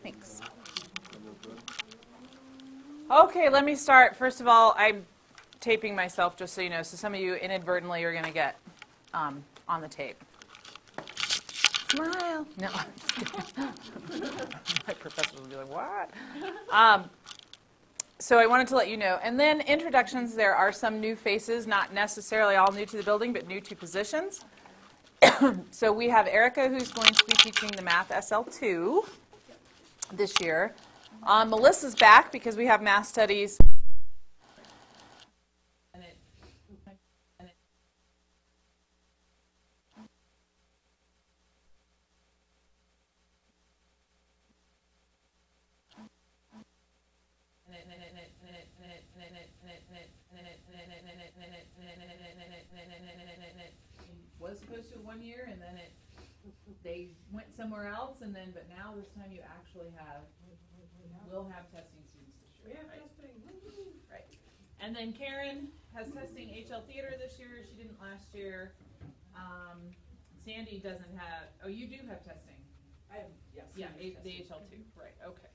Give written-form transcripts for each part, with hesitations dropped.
Thanks. Okay, let me start. First of all, I'm taping myself, just so you know, so some of you inadvertently are going to get on the tape. Smile. No. My professor will be like, what? So I wanted to let you know. And then introductions, there are some new faces, not necessarily all new to the building, but new to positions. So we have Erica, who's going to be teaching the Math SL2 this year. Melissa's back because we have math studies. Was supposed to 1 year, and then they went somewhere else, and then but now this time you actually will have testing students this year. We have testing, right? And then Karen has testing HL Theater this year. She didn't last year. Sandy doesn't have. Oh, you do have testing. I have. Yes. Yeah, the HL2. Right. Okay.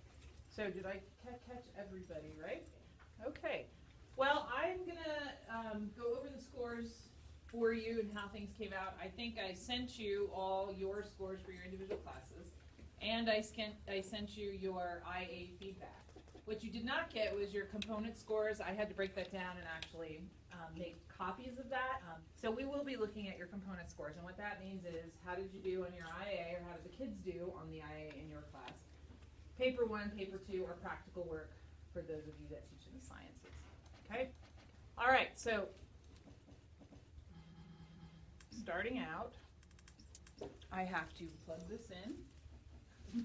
So did I catch everybody? Right. Okay. Well, I'm gonna go over the scores for you and how things came out. I think I sent you all your scores for your individual classes, and I sent you your IA feedback. What you did not get was your component scores. I had to break that down and actually make copies of that. So we will be looking at your component scores, and what that means is how did you do on your IA, or how did the kids do on the IA in your class? Paper 1, Paper 2, or practical work for those of you that teach in the sciences. Okay? All right, so starting out, I have to plug this in,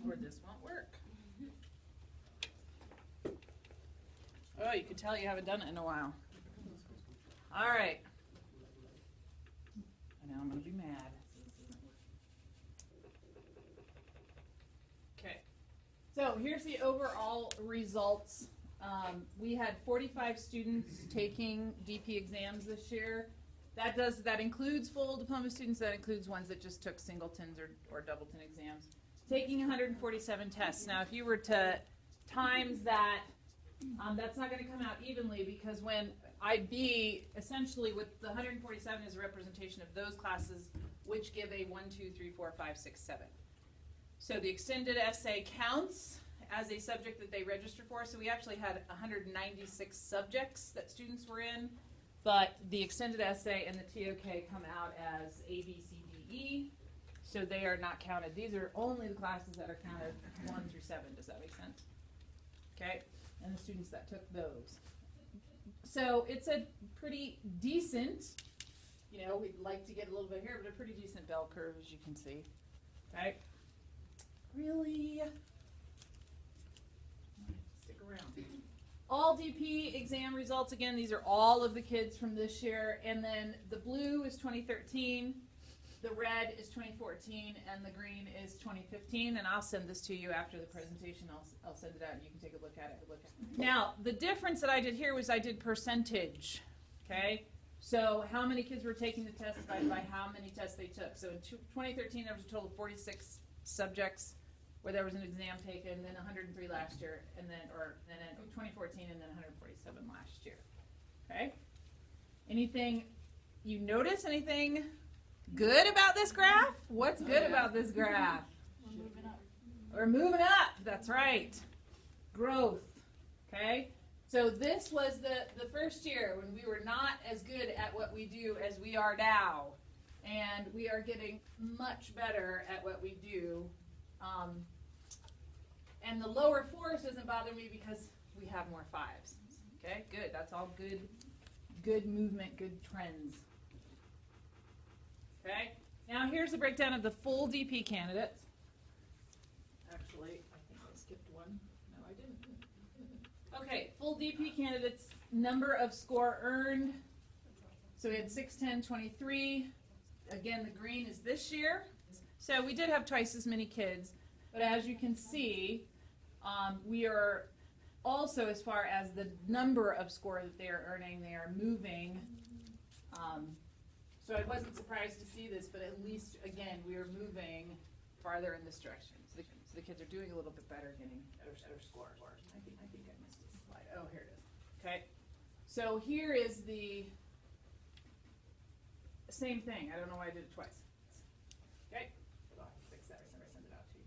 or this won't work. Oh, you can tell you haven't done it in a while. All right. I know I'm going to be mad. Okay. So here's the overall results. We had 45 students taking DP exams this year. That includes full diploma students. That includes ones that just took singletons or doubleton exams. Taking 147 tests. Now, if you were to times that, that's not going to come out evenly, because when IB, essentially with the 147 is a representation of those classes which give a 1, 2, 3, 4, 5, 6, 7. So the extended essay counts as a subject that they registered for. So we actually had 196 subjects that students were in. But the extended essay and the TOK come out as A, B, C, D, E, so they are not counted. These are only the classes that are counted 1 through 7. Does that make sense? Okay, and the students that took those. So it's a pretty decent, we'd like to get a little bit here, but a pretty decent bell curve, as you can see. Okay, really stick around. All DP exam results, again, these are all of the kids from this year, and then the blue is 2013, the red is 2014, and the green is 2015, and I'll send this to you after the presentation. I'll send it out, and you can take a look at it. Now, the difference that I did here was I did percentage, okay? So how many kids were taking the test divided by how many tests they took. So in 2013, there was a total of 46 subjects where there was an exam taken, then 103 last year, and then 2014, and then 147 last year. Okay? Anything you notice? Anything good about this graph? What's good about this graph? We're moving up. We're moving up. That's right. Growth. Okay? So this was the first year when we were not as good at what we do as we are now. And we are getting much better at what we do. And the lower fours doesn't bother me because we have more 5s. Okay, good. That's all good movement, good trends. Okay, now here's the breakdown of the full DP candidates. Actually, I think I skipped one. No, I didn't. Okay, full DP candidates, number of score earned. So we had 6, 10, 23. Again, the green is this year. So we did have twice as many kids. But as you can see, we are also, as far as the number of score that they are earning, they are moving. So I wasn't surprised to see this, but at least, again, we are moving farther in this direction. So the kids are doing a little bit better, getting better scores. I think I missed a slide. Oh, here it is. Okay. So here is the same thing. I don't know why I did it twice. Okay. I'll have to fix that or send it out to you.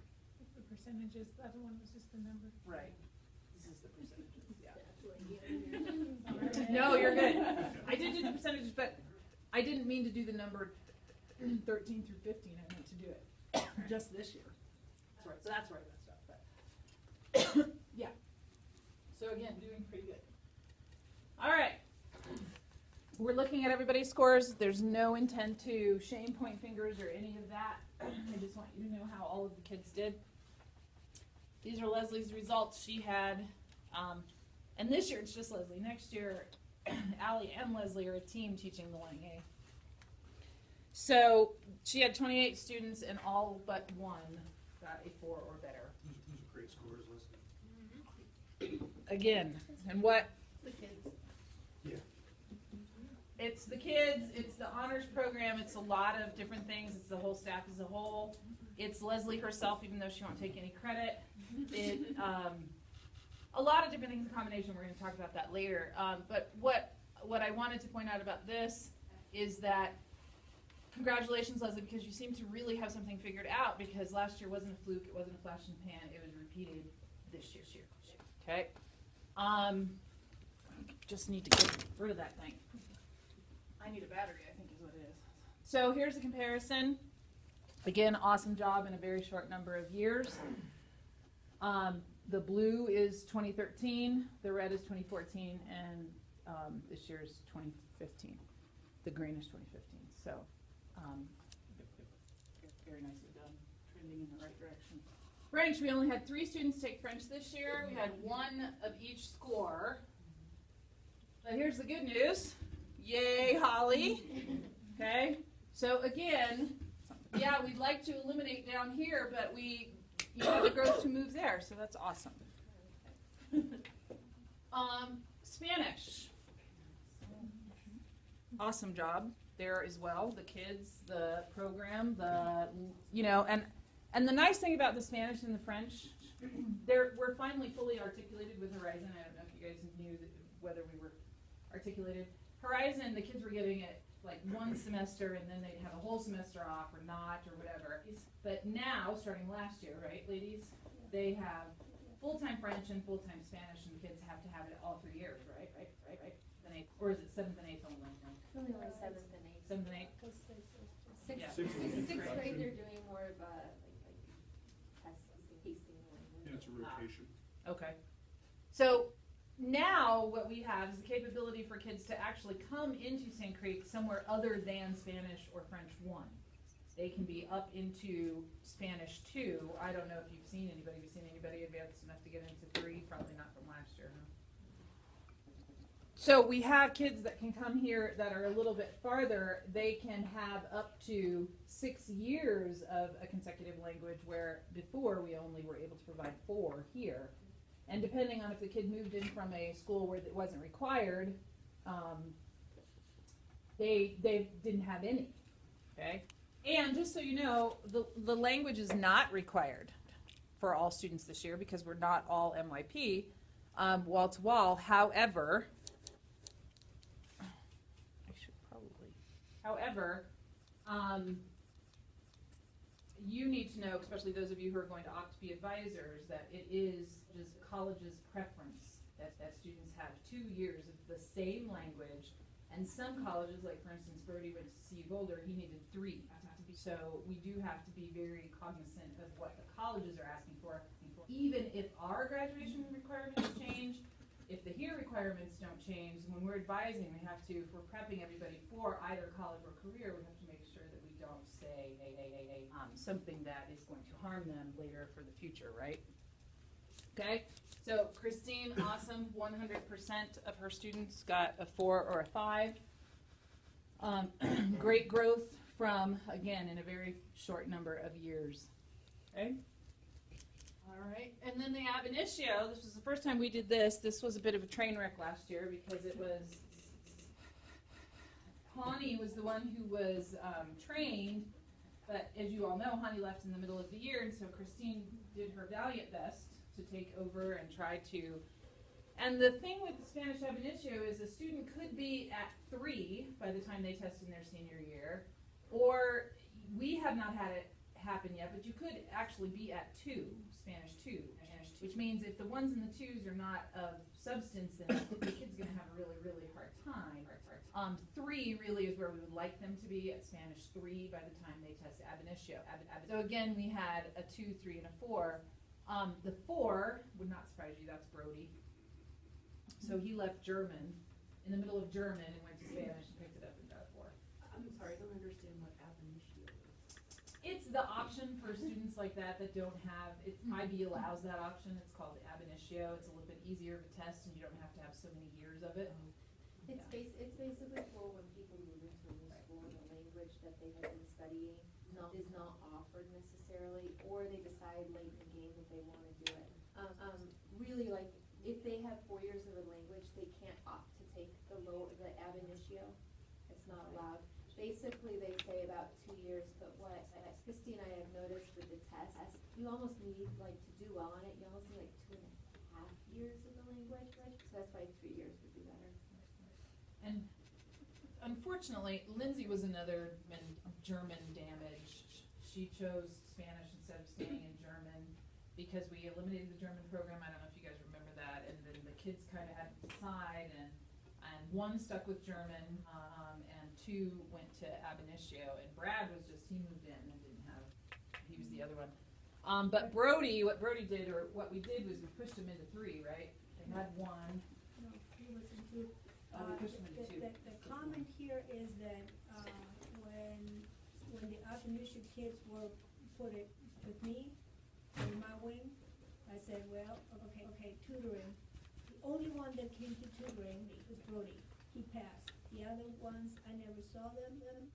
The percentages, the other one was just the number. Right. This is the percentages. Yeah. No, you're good. I did do the percentages, but I didn't mean to do the number 13 through 15. I meant to do it just this year. That's right. So that's where I messed up. But yeah. So again, doing pretty good. All right. We're looking at everybody's scores. There's no intent to shame, point fingers, or any of that. I just want you to know how all of the kids did. These are Leslie's results. She had, and this year it's just Leslie. Next year, Allie and Leslie are a team teaching the Lang A. So she had 28 students, and all but one got a 4 or better. Those are great scores, Leslie. Again, and what? The kids. Yeah. It's the kids, it's the honors program, it's a lot of different things, it's the whole staff as a whole. It's Leslie herself, even though she won't take any credit. A lot of different things in combination, we're going to talk about that later. But what I wanted to point out about this is that congratulations, Leslie, because you seem to really have something figured out, because last year wasn't a fluke, it wasn't a flash in the pan, it was repeated this year. Okay? Just need to get rid of that thing. I need a battery, I think is what it is. So here's the comparison. Again, awesome job in a very short number of years. The blue is 2013, the red is 2014, and this year is 2015. The green is 2015. So very nicely done, trending in the right direction. French, we only had 3 students take French this year. We had 1 of each score. But here's the good news. Yay, Holly. Okay, so again, yeah, we'd like to eliminate down here, but you have the growth to move there, so that's awesome. Spanish. Awesome job there as well. The kids, the program, and the nice thing about the Spanish and the French, we're finally fully articulated with Horizon. I don't know if you guys knew whether we were articulated. Horizon, the kids were giving it like 1 semester, and then they'd have a whole semester off or not or whatever. But now, starting last year, right, ladies, they have full-time French and full-time Spanish, and the kids have to have it all 3 years, right? Or is it 7th and 8th only? Only 7th and 8th. 7th and 8th? Sixth grade, they're doing more of like tests, tasting language. Yeah, it's a rotation. Okay. So now what we have is the capability for kids to actually come into St. Creek somewhere other than Spanish or French 1. They can be up into Spanish 2. I don't know if you've seen anybody. Have you seen anybody advanced enough to get into 3? Probably not from last year, huh? So we have kids that can come here that are a little bit farther. They can have up to 6 years of a consecutive language, where before we only were able to provide 4 here. And depending on if the kid moved in from a school where it wasn't required, they didn't have any. Okay? And just so you know, the language is not required for all students this year, because we're not all MYP wall to wall. However, you need to know, especially those of you who are going to opt to be advisors, that it is just college's preference that students have 2 years of the same language. And some colleges, like for instance, Brody went to Swivl, he needed 3. So we do have to be very cognizant of what the colleges are asking for. Even if our graduation requirements change, if the here requirements don't change, when we're advising, we have to, if we're prepping everybody for either college or career, we have to make sure that we don't say something that is going to harm them later for the future, right? Okay, so Christine, awesome, 100% of her students got a 4 or a 5. Great growth from, again, in a very short number of years. Okay. All right, and then the ab initio, this was the first time we did this. This was a bit of a train wreck last year, because it was, Pawnee was the one who was trained, But as you all know, Honey left in the middle of the year, and so Christine did her valiant best to take over and try to. And the thing with the Spanish ab initio is a student could be at 3 by the time they test in their senior year, or we have not had it happen yet, but you could actually be at 2, Spanish 2, which means if the 1s and the 2s are not of substance, then the kid's going to have a really, really hard time. 3 really is where we would like them to be at Spanish 3 by the time they test ab initio. So again, we had a 2, 3, and a 4. The 4 would not surprise you, that's Brody. So he left German in the middle of German and went to Spanish and picked it up and got a 4. I'm sorry, I don't understand what ab initio is. It's the option for students like that don't have, IB allows that option. It's called ab initio. It's a little bit easier of a test and you don't have to have so many years of it. It's basically for when people move into a new school and the language that they have been studying is not offered necessarily, or they decide late in the game that they want to do it. Really, like, if they have 4 years of a language, they can't opt to take the ab initio. It's not allowed. Basically, they say about 2 years, but what Christy and I have noticed with the test, you almost need, like, to do well on it, you almost need like 2.5 years of the language, so that's why 3 years would be better. And unfortunately, Lindsay was another German damage. She chose Spanish instead of staying in German because we eliminated the German program. I don't know if you guys remember that. And then the kids kind of had to decide, and 1 stuck with German, and 2 went to ab initio. And Brad was he moved in and he was the other one. But Brody, what Brody did, or what we did was we pushed him into 3, right? They had 1. No, he was in 2. We pushed him into 2. The comment here is that when the ab initio kids were put it with me in my wing, I said, well, okay, tutoring. The only one that came to tutoring was Brody. He passed. The other ones, I never saw them, and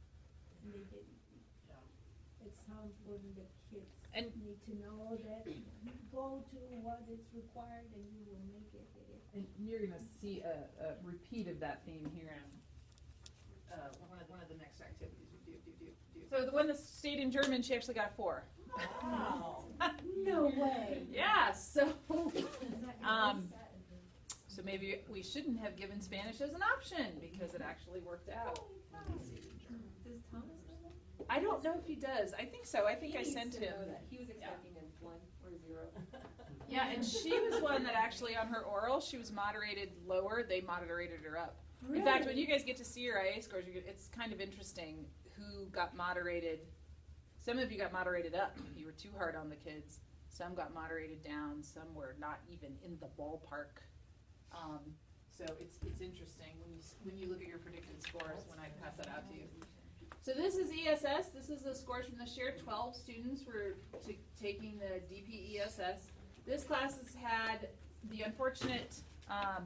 they didn't. Yeah. It's how important the kids And- need to know that go to what is required and you will make it. And you're going to see a repeat of that theme here in one of the next activities we do. So the one that stayed in German, she actually got a 4. Wow. No way. Yeah, so so maybe we shouldn't have given Spanish as an option because it actually worked out. Does Thomas know that? I don't know if he does. I think so. I think I sent him. He was expecting a 1 or 0. Yeah, and she was one that actually on her oral, she was moderated lower. They moderated her up. In fact, when you guys get to see your IA scores, it's kind of interesting who got moderated. Some of you got moderated up. You were too hard on the kids. Some got moderated down. Some were not even in the ballpark. So it's interesting when you look at your predicted scores when I pass that out to you. So this is ESS. This is the scores from this year. 12 students were taking the DP ESS. This class has had the unfortunate, I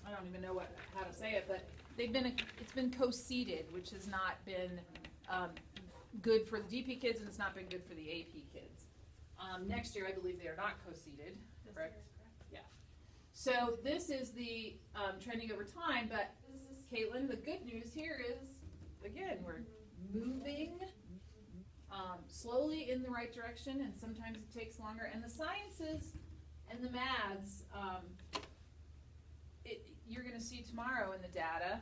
don't even know how to say it, but it's been co-seated, which has not been good for the DP kids, and it's not been good for the AP kids. Next year, I believe they are not co-seated, correct? Yeah. So this is the trending over time, but Caitlin, the good news here is, again, we're moving slowly in the right direction, and sometimes it takes longer. And the sciences and the maths, you're going to see tomorrow in the data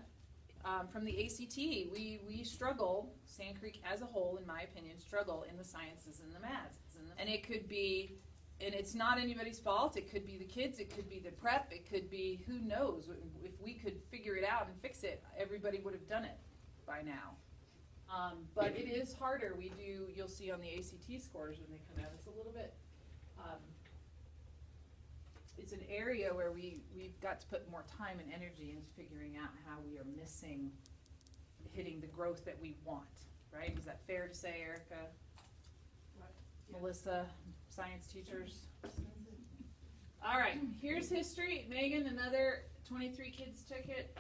from the ACT. We struggle, Sand Creek as a whole, in my opinion, struggle in the sciences and the maths. And it could be, and it's not anybody's fault. It could be the kids. It could be the prep. It could be, who knows? If we could figure it out and fix it, everybody would have done it by now. But it is harder. You'll see on the ACT scores when they come out, it's a little bit, it's an area where we've got to put more time and energy into figuring out how we are hitting the growth that we want, right? Is that fair to say, Erica? What? Melissa, science teachers? All right, here's history. Megan, another 23 kids took it.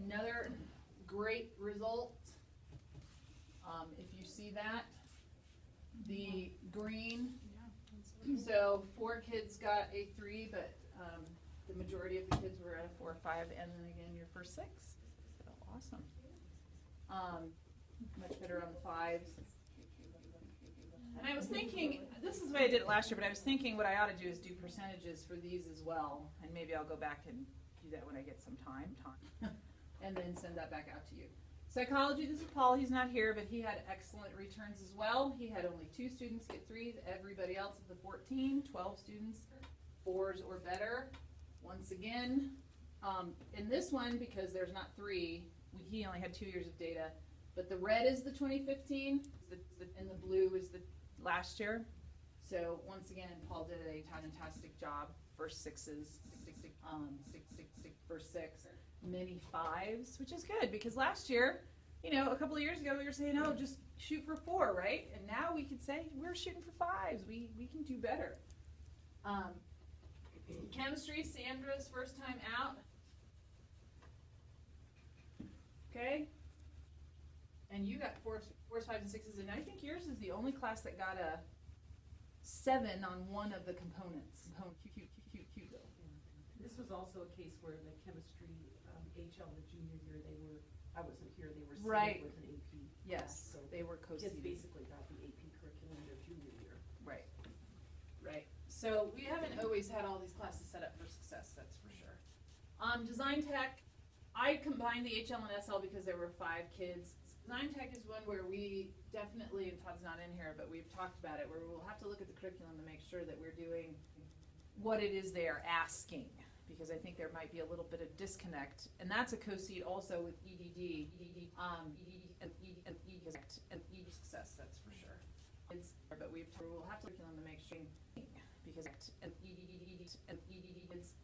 Another great result. If you see that, the green, so 4 kids got a 3, but the majority of the kids were at a 4 or 5, and then again your first 6. So awesome. much better on the fives. And I was thinking, this is the way I did it last year, but I was thinking what I ought to do is do percentages for these as well, and maybe I'll go back and do that when I get some time, and then send that back out to you. Psychology, this is Paul, he's not here, but he had excellent returns as well. He had only 2 students get 3s, everybody else of the 14, 12 students, 4s or better. Once again, in this one, because there's not 3, he only had 2 years of data, but the red is the 2015, and the blue is the last year. So once again, Paul did a fantastic job. First 6s, first 6, many 5s, which is good because last year, a couple of years ago, we were saying, oh, just shoot for 4, right? And now we could say we're shooting for 5s. We can do better. Chemistry, Sandra's first time out. Okay. And you got 4s, 5s, and 6s, and I think yours is the only class that got a 7 on one of the components. Hugo. This was also a case where the chemistry HL the junior year, I wasn't here, they were Right. seated with an AP. Yes, So they were kids co-seated. basically got the AP curriculum their junior year. Right. Right. So we haven't always had all these classes set up for success, that's for sure. Design tech, I combined the HL and SL because there were 5 kids. Design tech is one where we definitely, and Todd's not in here, but we've talked about it, where we'll have to look at the curriculum to make sure that we're doing what it is they're asking, because I think there might be a little bit of disconnect, and that's a co-seat also with EDD, and ED success, that's for sure. But we'll have to curriculum to make sure, because and EDD,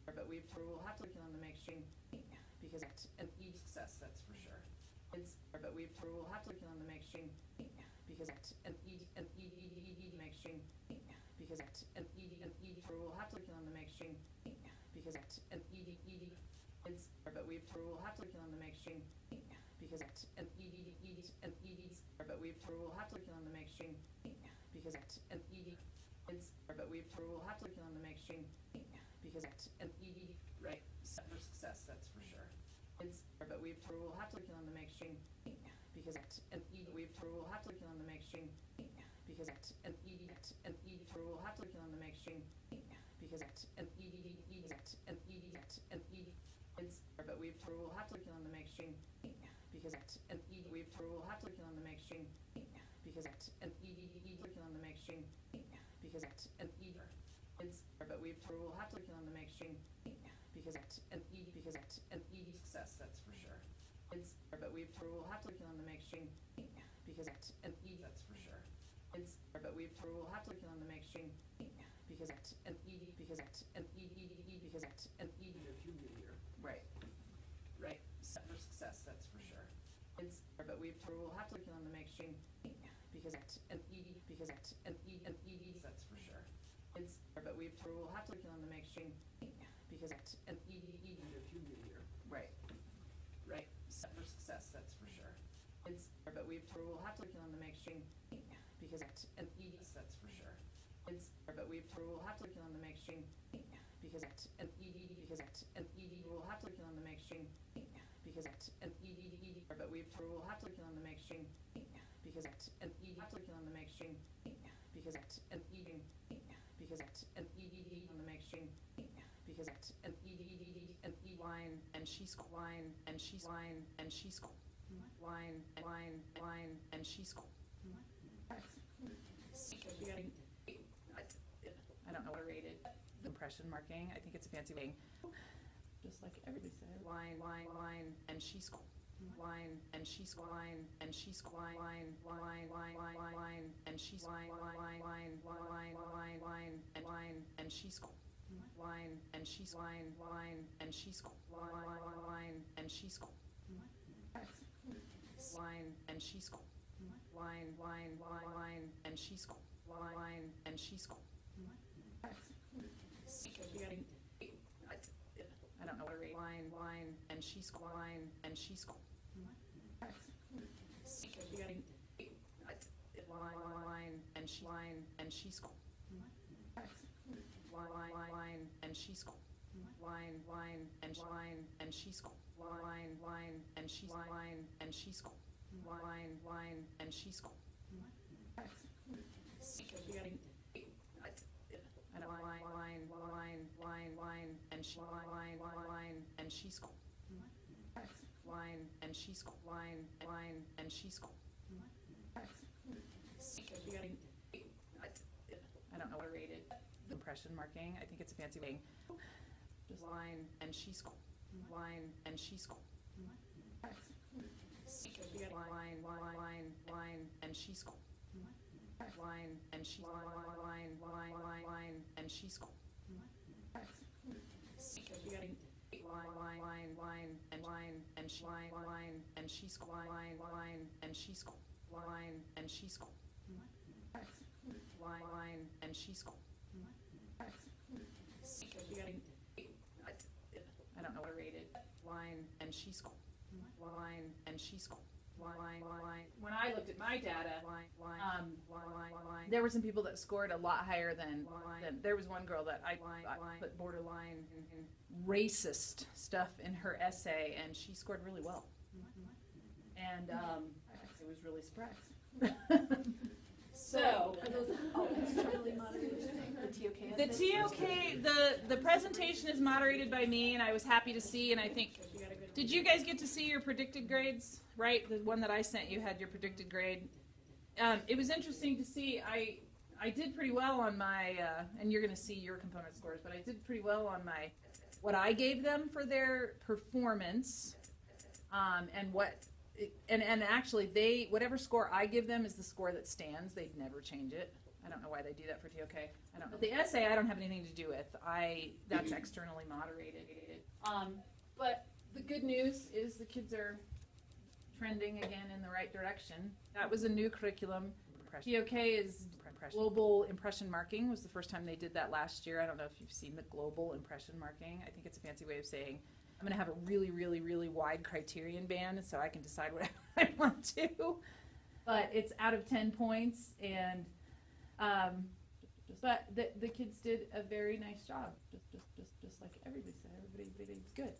but we'll have to curriculum to make sure, because and ED success, that's for sure. But we'll have to curriculum to make sure, because and ED make sure, because and ED we'll have to curriculum to make sure, because and ED but we'll have to curriculum to make sure, because and ED but we'll have to curriculum to make sure, because and ED but we'll have to curriculum to make sure, because and ED right set for success, that's for sure. But we'll have to curriculum to make sure, because and ED we'll have to curriculum to make sure, because and ED we'll have to curriculum to make sure, because and ED and ED but we'll have to curriculum to make sure, because and ED we'll have to curriculum to make sure, because and ED curriculum to make sure, because and ED but we'll have to curriculum to make sure, because and ED success, that's for sure. But we'll have to curriculum to make sure, because and ED that's for sure. But we'll have to curriculum to make sure, because and ED because and ED Their junior year. right, right, set for success, that's for sure. But we'll have to curriculum to make sure, because and ED because and ED that's for sure. But we'll have to curriculum to make sure, because and ED Their junior year. right, right, set for success, that's for sure. But we'll have to curriculum to make sure, because and ED that's for sure. But we'll have to curriculum to make sure, because and ED because and ED we'll have to curriculum to make sure, because and ED but we'll have to curriculum to make sure, because and ED have to curriculum to make sure, because and ED because and ED to make sure, because and ED and E line and she's line and she's line and she's line and she's I don't know what I rated impression marking. I think it's a fancy thing. Just like everybody said. Line, and she's line, and she's line, and she's line, and she's line, and she's line, and she's line, and she's line, and she's line, and she's line, and she's line, and she's I don't know what I rate. Line, and she's line, and she's line, and she line, and she's line, and she's line, and she's line, and she's line, and she's line, and she's line, and she scored. She got and line, and she line, and she scored. Line, and she scored. Line, and she scored. She got I don't know what I rated. Impression marking. I think it's a fancy way. Just line, and she scored. Line, and she scored. She got line, and she scored. Line, and she line, and she scored. She got line, and she line, and she scored. Line, and she scored. Line, and she scored. Line, and she scored. She got I don't know what I rated. Line, and she scored. Line, and she scored. Line. When I looked at my data, there were some people that scored a lot higher than there was one girl that I put borderline and racist stuff in her essay, and she scored really well. And I was really surprised. So, the TOK, the presentation is moderated by me, and I was happy to see, and I think, did you guys get to see your predicted grades, right? The one that I sent you had your predicted grade. It was interesting to see, I did pretty well on my, and you're going to see your component scores, but I did pretty well on my, what I gave them for their performance, and what, and actually whatever score I give them is the score that stands. They'd never change it. I don't know why they do that for TOK. I don't know. The essay I don't have anything to do with. That's externally moderated. But the good news is the kids are trending again in the right direction. That was a new curriculum. TOK is global impression marking. Was the first time they did that last year. I don't know if you've seen the global impression marking. I think it's a fancy way of saying I'm going to have a really, really, really wide criterion band so I can decide what I want to. But it's out of 10 points, and but the kids did a very nice job, just like everybody said. Everybody's good.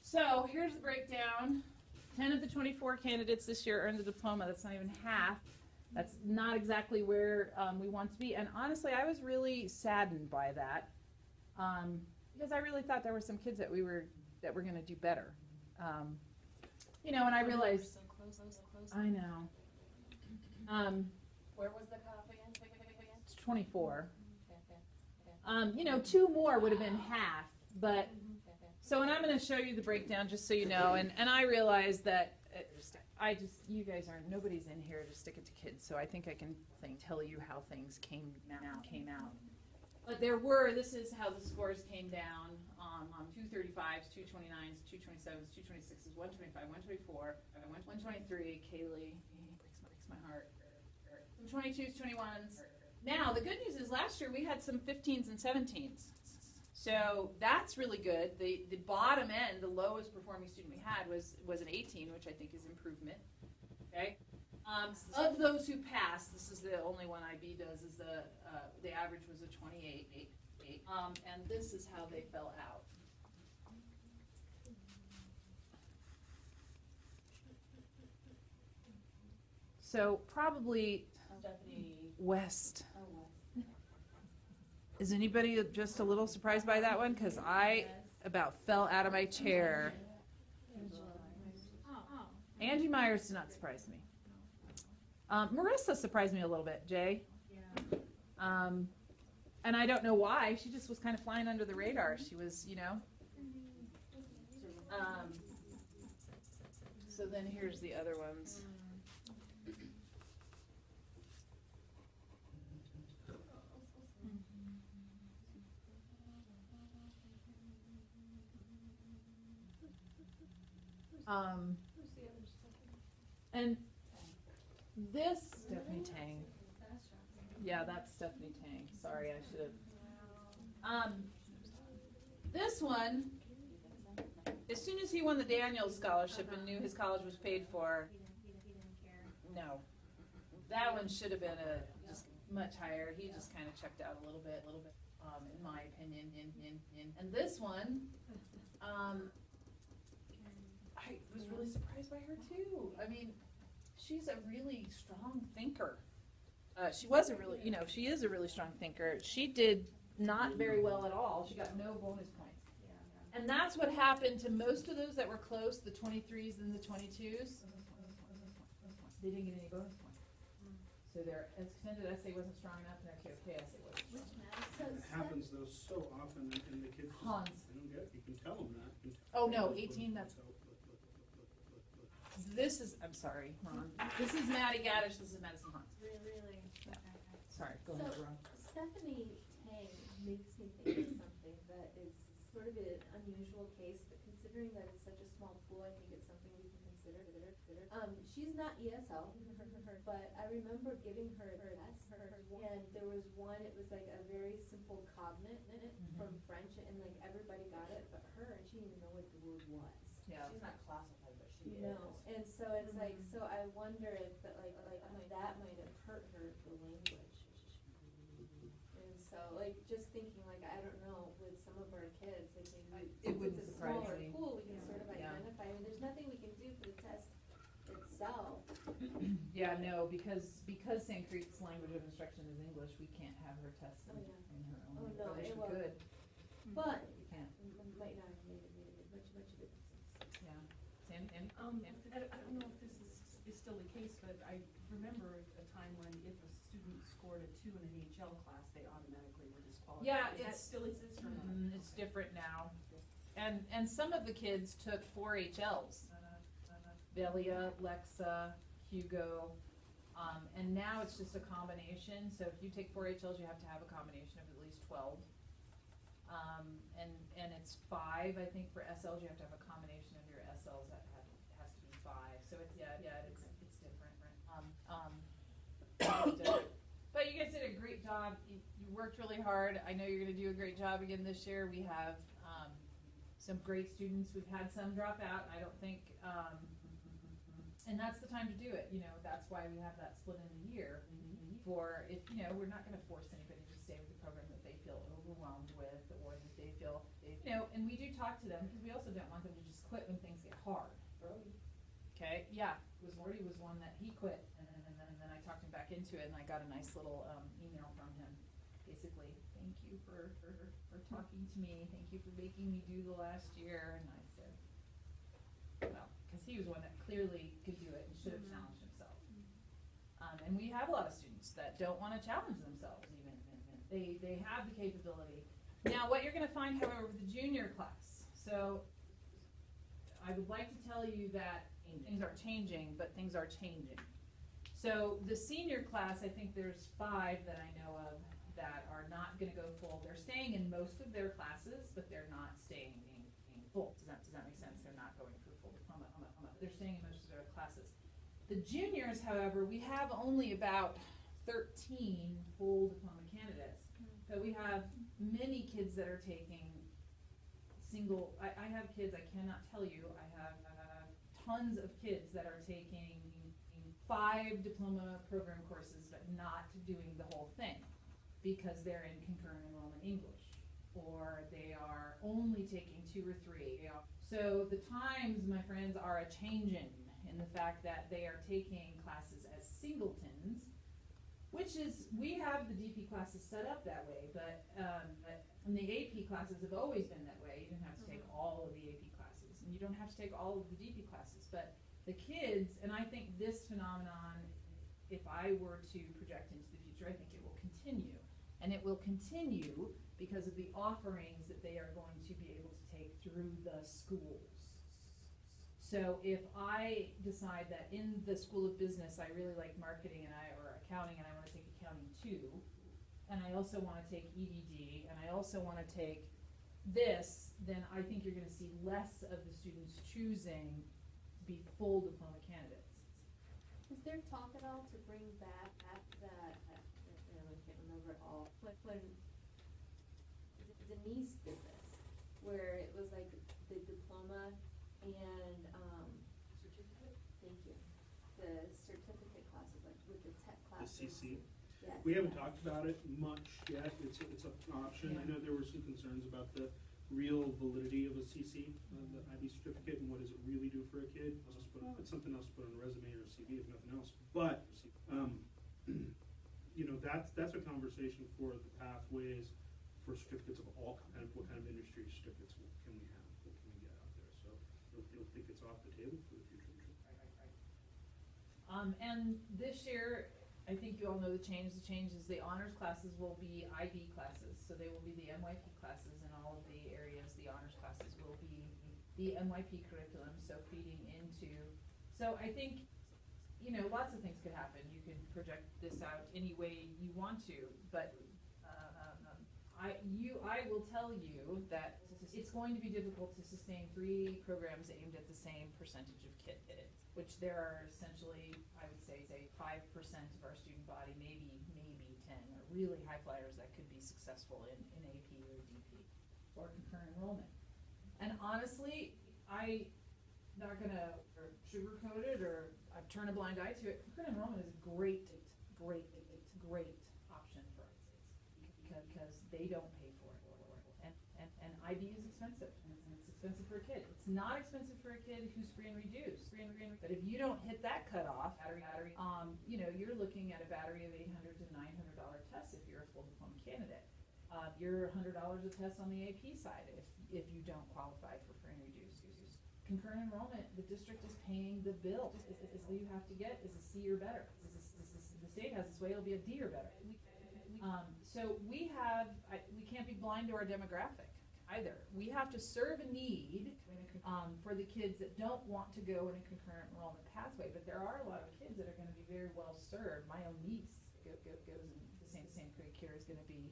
So here's the breakdown. 10 of the 24 candidates this year earned the diploma. That's not even half. That's not exactly where we want to be. And honestly, I was really saddened by that because I really thought there were some kids that were going to do better. And I realized. So close. I know. Where was the cutoff again? 24. Okay. 2 more would have been half, but so, and I'm going to show you the breakdown just so you know, and I realize that you guys nobody's in here to stick it to kids, so I think I can tell you how things came out. But this is how the scores came down on 235s, 229s, 227s, 226s, 125, 124, 123, Kaylee, breaks my heart, 22s, 21s. Now, the good news is last year we had some 15s and 17s. So that's really good. The bottom end, the lowest performing student we had was an 18, which I think is improvement. Okay. Of those who passed, this is the only one IB does, is the average was a 28. And this is how they fell out. So probably West. Is anybody just a little surprised by that one? Because I about fell out of my chair. Angie Myers did not surprise me. Marissa surprised me a little bit, Jay. And I don't know why. She just was kind of flying under the radar. She was, So then here's the other ones. And this Stephanie Tang. Yeah, that's Stephanie Tang. Sorry, I should have. This one, as soon as he won the Daniels Scholarship and knew his college was paid for, no, that one should have been just much higher. He just kind of checked out a little bit, in my opinion. And this one, I was really surprised by her too. I mean, she's a really strong thinker. She was a really, she is a really strong thinker. She did not very well at all. She got no bonus points. And that's what happened to most of those that were close, the 23s and the 22s. They didn't get any bonus points. So their extended essay wasn't strong enough and their KOK essay wasn't strong enough. It happens though so often and the kids just, Tons. they don't get it. You can tell them that. You can Oh, tell no, them 18, that's- look. This is, I'm sorry, Ron. This is Maddie Gaddish, this is Madison Hans. Really? Sorry, go ahead, Ron. Stephanie Tang makes me think of something that is sort of an unusual case, but considering that it's such a small pool, I think it's something we can consider. She's not ESL, but I remember giving her a test, and there was one, it was like a very simple cognate in it from French, and like everybody got it, but her, and she didn't even know what the word was. Yeah. She's not classified, but she is. No, and so it's like, so I wonder if that that might have hurt her, the language. And so, like, just thinking, like, I don't know, with some of our kids, like, maybe It wouldn't it's a surprise smaller me. pool, we can sort of Yeah. identify, I mean, there's nothing we can do for the test itself. Yeah, no, because Sand Creek's language of instruction is English, we can't have her test in, Oh, yeah. in her Oh, own no, English. it We won't. could, But, we can't. might not have made much of a difference. Yeah. Sam, I don't know if this is still the case, but I remember a time when if a student scored a 2 in an HL class, they automatically were disqualified. Yeah, Does that it's- still exist or not? it's different now. And some of the kids took 4 HLs. Velia, Lexa, Hugo, and now it's just a combination. So if you take 4 HLs, you have to have a combination of at least 12. And it's 5, I think, for SLs. You have to have a combination of your SLs that has to be 5. So it's it's different, right? It's different. But you guys did a great job. You worked really hard. I know you're going to do a great job again this year. We have some great students. We've had some drop out. I don't think. And that's the time to do it, that's why we have that split in the year. For if, we're not gonna force anybody to stay with the program that they feel overwhelmed with, or that they feel, and we do talk to them, because we also don't want them to just quit when things get hard. Brody. Okay, yeah, Morty was one that he quit, and then I talked him back into it, and I got a nice little, email from him, basically, thank you for talking to me, thank you for making me do the last year, and I said, well, because he was one that clearly could do it and should have challenged himself. And we have a lot of students that don't want to challenge themselves even. They have the capability. Now, what you're going to find, however, with the junior class, so I would like to tell you that things are changing, but things are changing. So the senior class, I think there's 5 that I know of that are not going to go full. They're staying in most of their classes, but they're not staying in full. Does that make sense? They're not going for full diploma. They're staying in most of their classes. The juniors, however, we have only about 13 full diploma candidates, but we have many kids that are taking single, I have kids, I cannot tell you, I have tons of kids that are taking 5 diploma program courses, but not doing the whole thing, because they're in concurrent enrollment English, or they are only taking 2 or 3. So the times, my friends, are a-changin' in the fact that they are taking classes as singletons, which is, we have the DP classes set up that way, but and the AP classes have always been that way. You don't have to take all of the AP classes, and you don't have to take all of the DP classes, but the kids, and I think this phenomenon, if I were to project into the future, I think it will continue. And it will continue because of the offerings that they are going to be able to take through the schools. So if I decide that in the School of Business, I really like marketing or accounting, and I want to take accounting 2, and I also want to take EDD, and I also want to take this, then I think you're going to see less of the students choosing to be full diploma candidates. Is there talk at all to bring back at that, I can't remember it all, when Denise did this, where it was like the diploma and, Certificate? thank you, the certificate classes, like with the tech The classes. CC. Yes. We haven't talked about it much yet. It's an option. I Yeah. know there were some concerns about the real validity of a CC, the IB certificate, and what does it really do for a kid. It's something else to put on a resume or a CV, if nothing else. But, you know, that's a conversation for the pathways for certificates of all kind of, what kind of industry certificates can we have, what can we get out there. So I don't think it's off the table for the future. And this year, I think you all know the change. The change is the honors classes will be IB classes, so they will be the MYP classes in all of the areas. The honors classes will be the MYP curriculum, so feeding into. So I think, you know, lots of things could happen. You can project this out any way you want to, but I will tell you that it's going to be difficult to sustain 3 programs aimed at the same percentage of kids, which there are essentially, I would say 5% of our student body, maybe 10, are really high flyers that could be successful in AP or DP or concurrent enrollment. And honestly, I'm not gonna sugarcoat it or turn a blind eye to it. Concurrent enrollment is a great option for our kids because they don't pay for it. And IB is expensive, and it's expensive for a kid. It's not expensive for a kid who's free and reduced. But if you don't hit that cutoff, you know, you're looking at a battery of $800 to $900 tests if you're a full diploma candidate. You're $100 a test on the AP side if you don't qualify for free and reduced. Concurrent enrollment, the district is paying the bill. All you have to get is a C or better. The state has this way, it'll be a D or better. So we can't be blind to our demographic either. We have to serve a need for the kids that don't want to go in a concurrent enrollment pathway, but there are a lot of kids that are going to be very well served. My own niece goes in the same creek here is going to be,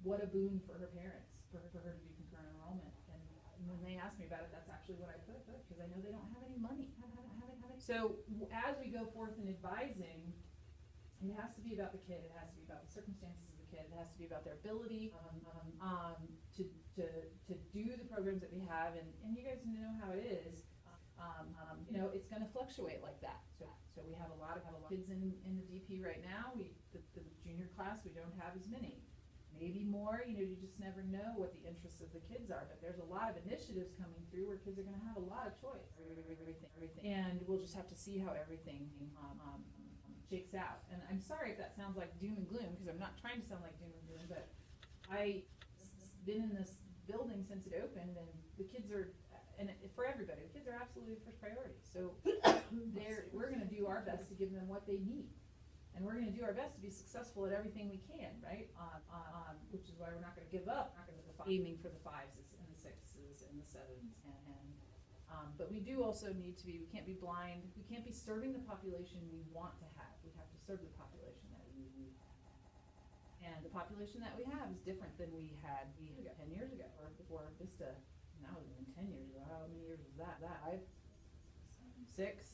what a boon for her parents, for her to do concurrent enrollment. And when they ask me about it, that's actually what I put, because I know they don't have any money. So as we go forth in advising, it has to be about the kid, it has to be about the circumstances of the kid, it has to be about their ability to do the programs that we have, and you guys know how it is. You know, it's going to fluctuate like that. So we have a lot of kids in the DP right now. The junior class, we don't have as many. Maybe more, you know, you just never know what the interests of the kids are, but there's a lot of initiatives coming through where kids are going to have a lot of choice, everything. And we'll just have to see how everything shakes out. And I'm sorry if that sounds like doom and gloom, because I'm not trying to sound like doom and gloom, but I've been in this building since it opened, and the kids are, and for everybody, the kids are absolutely the first priority. So we're going to do our best to give them what they need. And we're going to do our best to be successful at everything we can, right? Which is why we're not going to give up, aiming for the 5s and the 6s and the 7s. But we do also need to be, we can't be blind. We can't be serving the population we want to have. We have to serve the population that we have. And the population that we have is different than we had 10 years ago, or before Vista. Now it's been 10 years ago. How many years was that? 5? 6?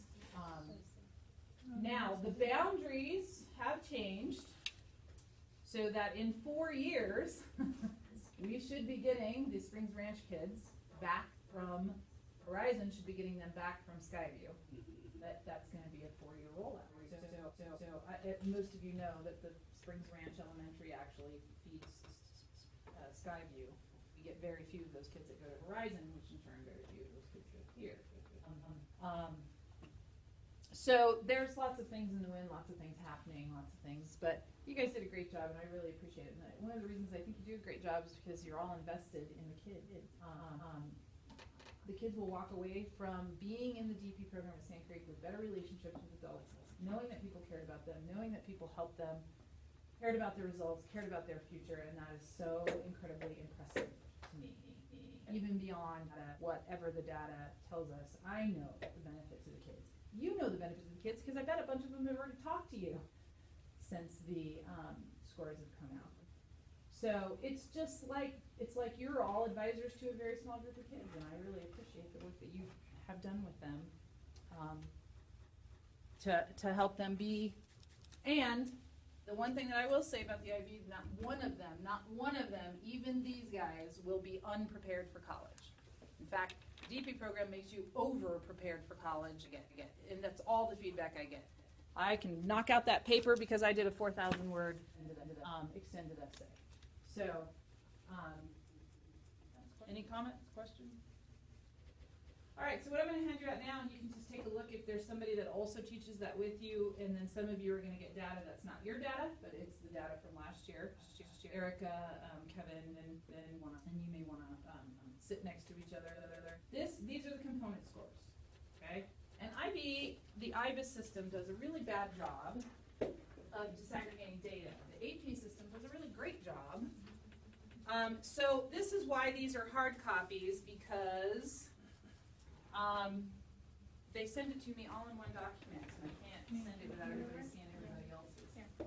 Now, the boundaries have changed so that in 4 years, we should be getting the Springs Ranch kids back from Horizon, should be getting them back from Skyview. That's going to be a 4-year rollout. Most of you know that the Springs Ranch Elementary actually feeds Skyview. We get very few of those kids that go to Horizon, which in turn very few of those kids go here. So there's lots of things in the wind, lots of things happening, lots of things, but you guys did a great job, and I really appreciate it. And one of the reasons I think you do a great job is because you're all invested in the kid. The kids will walk away from being in the DP program at Sand Creek with better relationships with adults, knowing that people cared about them, knowing that people helped them, cared about their results, cared about their future, and that is so incredibly impressive to me. Even beyond whatever the data tells us, I know the benefits of the kids. You know the benefits of the kids because I bet a bunch of them have already talked to you since the scores have come out. So it's like you're all advisors to a very small group of kids, and I really appreciate the work that you have done with them to help them be. And the one thing that I will say about the IB, not one of them, even these guys, will be unprepared for college. In fact, the DP program makes you over-prepared for college again, and that's all the feedback I get. I can knock out that paper because I did a 4,000-word extended essay. So, Any comments, questions? All right, so what I'm gonna hand you out now, and you can just take a look if there's somebody that also teaches that with you, and then some of you are gonna get data that's not your data, but it's the data from last year. Erica, Kevin, and you may wanna, sit next to each other. These are the component scores, okay? And the IBIS system does a really bad job of disaggregating data. The AP system does a really great job. So this is why these are hard copies, because they send it to me all in one document, and I can't send it without everybody seeing everybody else's. Here you go.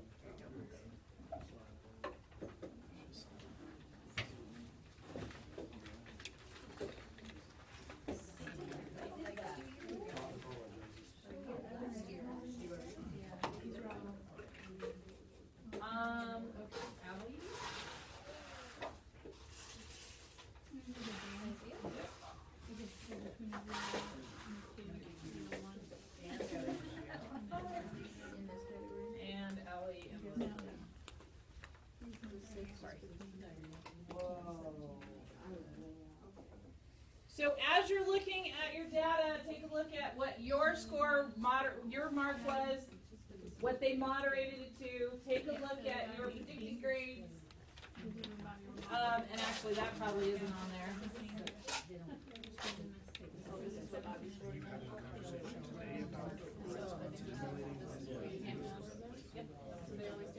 Okay, Allie. And Ellie and Elizabeth. So as you're looking at your data, take a look at what your score, your mark was, what they moderated it to. Take a look at your predicted grades. And actually, that probably isn't on there.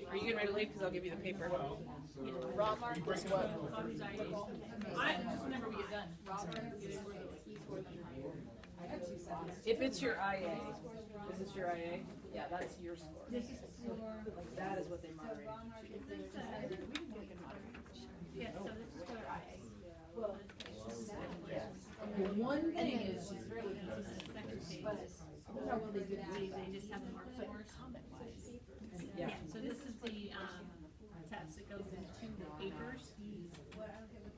Are you getting ready to leave? Because I'll give you the paper. Raw mark is what? I just whenever we get done. If it's your IA, is this your IA? Yeah, that's your score. This is for, That is what they moderated. yeah, so this is for IA. Well, one thing is she's fairly consistent, but How well they do they just have them marked more comment wise. yeah. So this is the, test, it goes into two papers.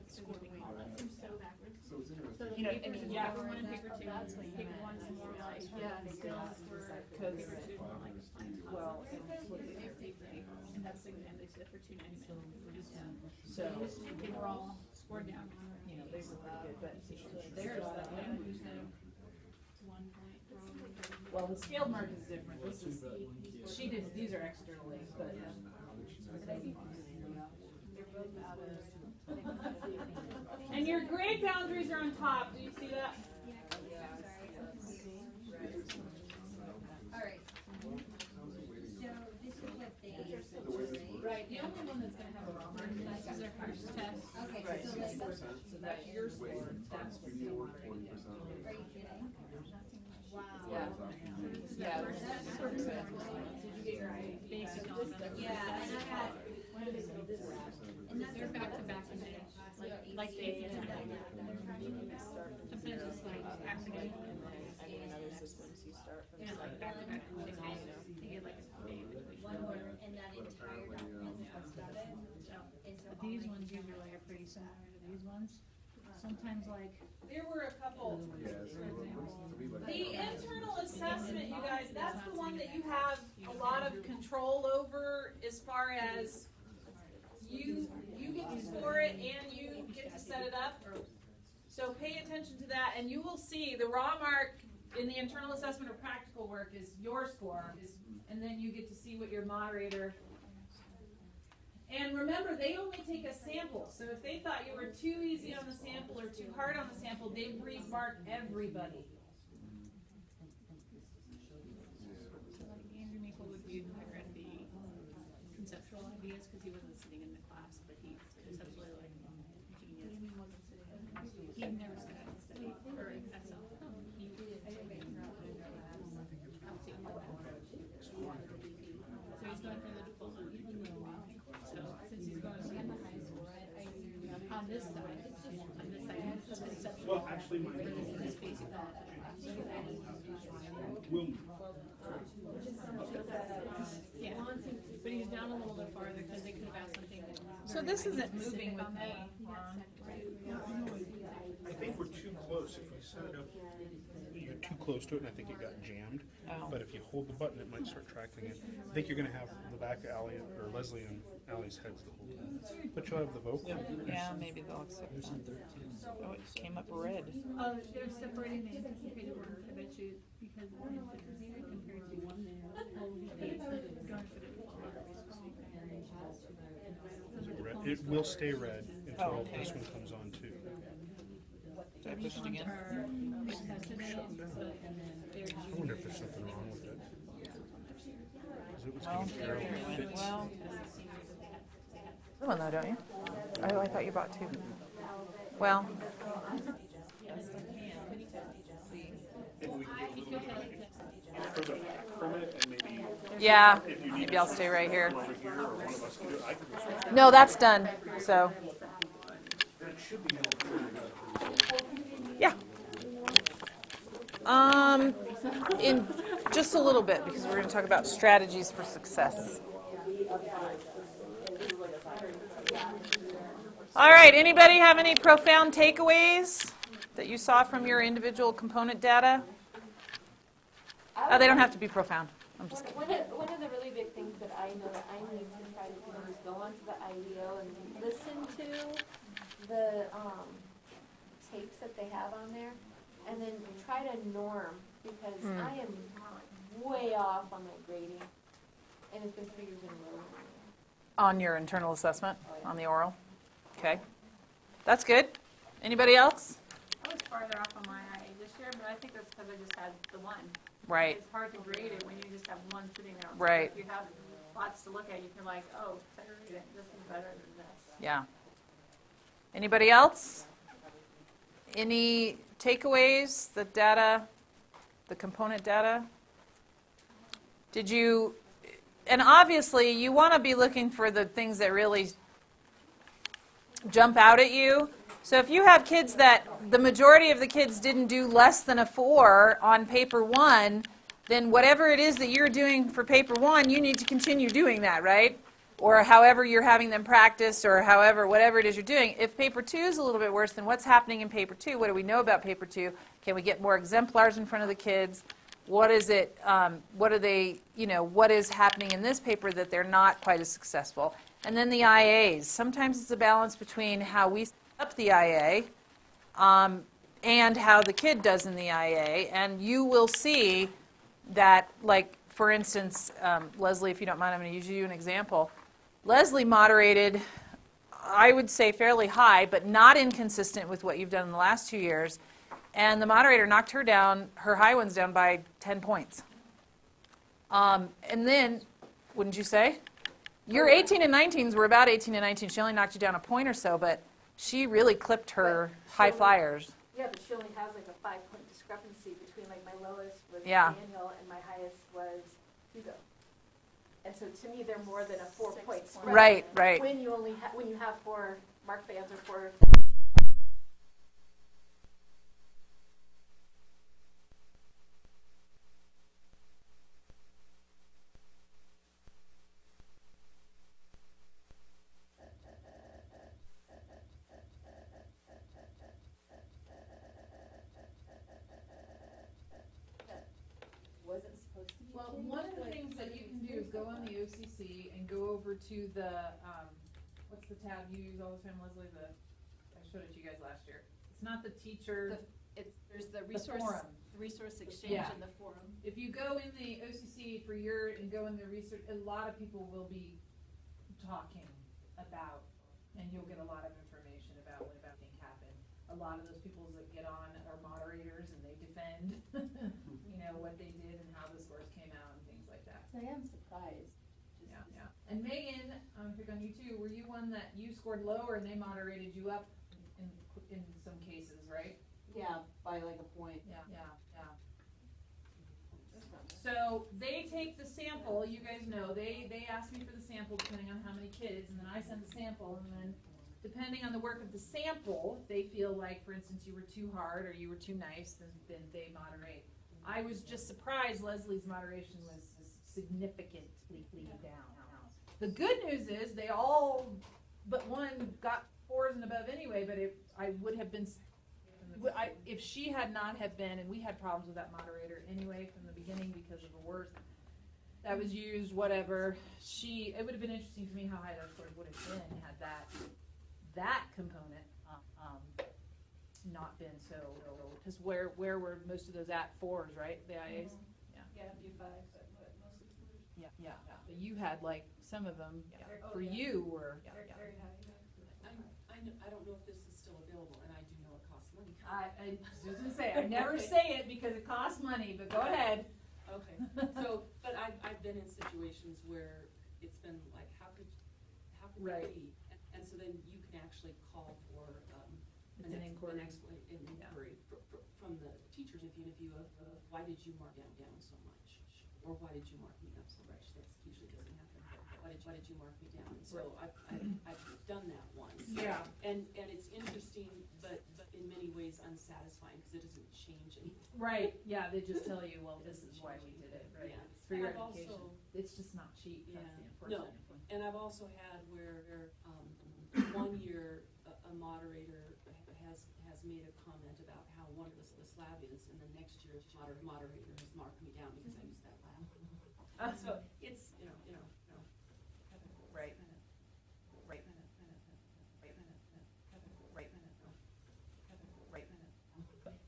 Scoring columns, so backwards. So the You know, papers is yeah. paper one and paper two, paper one's more like, skills for paper two, more like science. Well, And that's the, and they said for 299. so, They were all scored down. you know, they were pretty good, but there's that one. 1 point wrong. Well, the scaled mark is different. This is, she didn't, these are externally, but. And your grade boundaries are on top. Do you see that? Alright. So this is what they. Right. The only one that's gonna have a raw mark This is their first test. Okay, Right. so like, So that's your score. That's what you're moderating. are you kidding? Wow. Yeah. Yeah. Did you get your IA? Basic on them. Yeah, and I had, and that's. They're back to back in there, like they, sometimes it's like accident. Yeah, like back to back, they get like a day in between. One word, and that entire document was about it. And so But these ones usually are pretty similar to these ones. Sometimes like, There were a couple. The internal assessment, you guys, that's the one that you have a lot of control over as far as you get to score it and you get to set it up. So pay attention to that and you will see the raw mark in the internal assessment or practical work is your score. And then you get to see what your moderator. And remember, they only take a sample. So if they thought you were too easy on the sample or too hard on the sample, they'd remark everybody. so like Andrew Maple would be better at the conceptual ideas, cause he wasn't sitting in the class, but he's conceptually like genius. He wasn't sitting in the class. He'd never studied or Excel. He did. So he's going for the diploma. So since he's going to be in the high school, on this side, it's conceptual. Well, actually, my. This basic Will. Yeah, but he's down a little bit farther because they could have asked something. So this isn't moving with me. I think we're too close if we set it up. You're too close to it, and I think it got jammed. Oh. But if you hold the button, it might start tracking it. I think you're going to have the back of Allie or Leslie and Allie's heads the whole time. But you'll have the vocal. Yeah, maybe they'll accept one. Oh, it came up red. They're separating the anticipated work, I bet you, because it's anticipated compared to one there. It will stay red until Oh, okay. this one comes on too. Did I push it again? I wonder if there's something wrong with it. 'Cause it was Well, getting terrible. well. One though, don't you? Oh, I thought you bought two. Well. For the permit and maybe Yeah, if you need maybe I'll stay right here. over here or one of us can do it, I can just switch. No, that's done, so. It should be. Yeah. In just a little bit, because we're going to talk about strategies for success. All right, anybody have any profound takeaways that you saw from your individual component data? Oh, they don't have to be profound. I'm just kidding. One of the really big things that I know that I need to try to do is go onto the IDO and listen to the tapes that they have on there, and then try to norm, because I am way off on my grading, and it's been 3 years in a row. On your internal assessment, on the oral? Okay. That's good. Anybody else? I was farther off on my IA this year, but I think that's because I just had the one. Right. It's hard to grade it when you just have one sitting there. Right. If you have lots to look at, you can like, oh, segregate it. This is better than this. Yeah. Anybody else? Any takeaways, the data, the component data? Did you, and obviously you want to be looking for the things that really jump out at you. So if you have kids that the majority of the kids didn't do less than a 4 on paper 1, then whatever it is that you're doing for paper 1, you need to continue doing that, right? Or however you're having them practice, or however, whatever it is you're doing. If paper 2 is a little bit worse, then what's happening in paper 2? What do we know about paper 2? Can we get more exemplars in front of the kids? What is it, what are they, what is happening in this paper that they're not quite as successful? And then the IAs. Sometimes it's a balance between how we set up the IA and how the kid does in the IA. And you will see that, like, for instance, Leslie, if you don't mind, I'm going to use you an example. Leslie moderated, I would say fairly high, but not inconsistent with what you've done in the last 2 years. And the moderator knocked her down, her high ones down by 10 points. And then, wouldn't you say? Your 18 and 19s were about 18 and 19. She only knocked you down a point or so, but she really clipped her high flyers. Yeah, but she only has like a 5-point discrepancy between like my lowest was Yeah. Daniel and my highest was Hugo. And so to me, they're more than a 4-point spread. Right. When you only when you have 4 mark bands or 4. Well, one of the things that you can do is go on the OCC and go over to the, what's the tab you use all the time, Leslie? I showed it to you guys last year. It's not the teacher. There's the forum. resource exchange Yeah. and the forum. If you go in the OCC for and go in the research, a lot of people will be talking about, and you'll get a lot of information about when everything happened. A lot of those people that get on are moderators and they defend, what they did and how the scores came out and things like that. I am surprised. Yeah. And Megan, I'm pick on you too. Were you one that you scored lower and they moderated you up in some cases, right? Yeah, by like a point. Yeah. So they take the sample, you guys know, they ask me for the sample depending on how many kids, and then I send the sample, and then depending on the work of the sample, if they feel like, for instance, you were too hard or you were too nice, then they moderate. I was just surprised Leslie's moderation was significantly down. The good news is they all but one got 4s and above anyway, but I would have been in if she had not have been, and we had problems with that moderator anyway from the beginning because of the words that was used, whatever, it would have been interesting to me how high that score would have been had that component not been so, because where were most of those at fours, right, the IAs? Yeah, do fives, but mostly fours. Yeah, but you had like, some of them, for yeah. you were, Very high, yeah. I don't know if this is still available, and I do know it costs money. I was gonna say, I never say it because it costs money, but go ahead. Okay, so, but I've been in situations where it's been like, how could Right. that be? And so then you can actually call for, It's an inquiry. inquiry from the teachers, if you have, why did you mark down so much? Or why did you mark me up so much? That's usually doesn't happen. Why did you mark me down? And so I've done that once. Yeah. And it's interesting, but in many ways unsatisfying, because it doesn't change anything. Right, yeah, they just tell you, well, this is why we did it, right? Yeah. It's for your And I've education. also- It's just not cheap, that's the No. unfortunate thing. And I've also had where, one year, a moderator has made a comment about how wonderful this lab is, and the next year, moderator has marked me down because I used that lab. So it's, Right.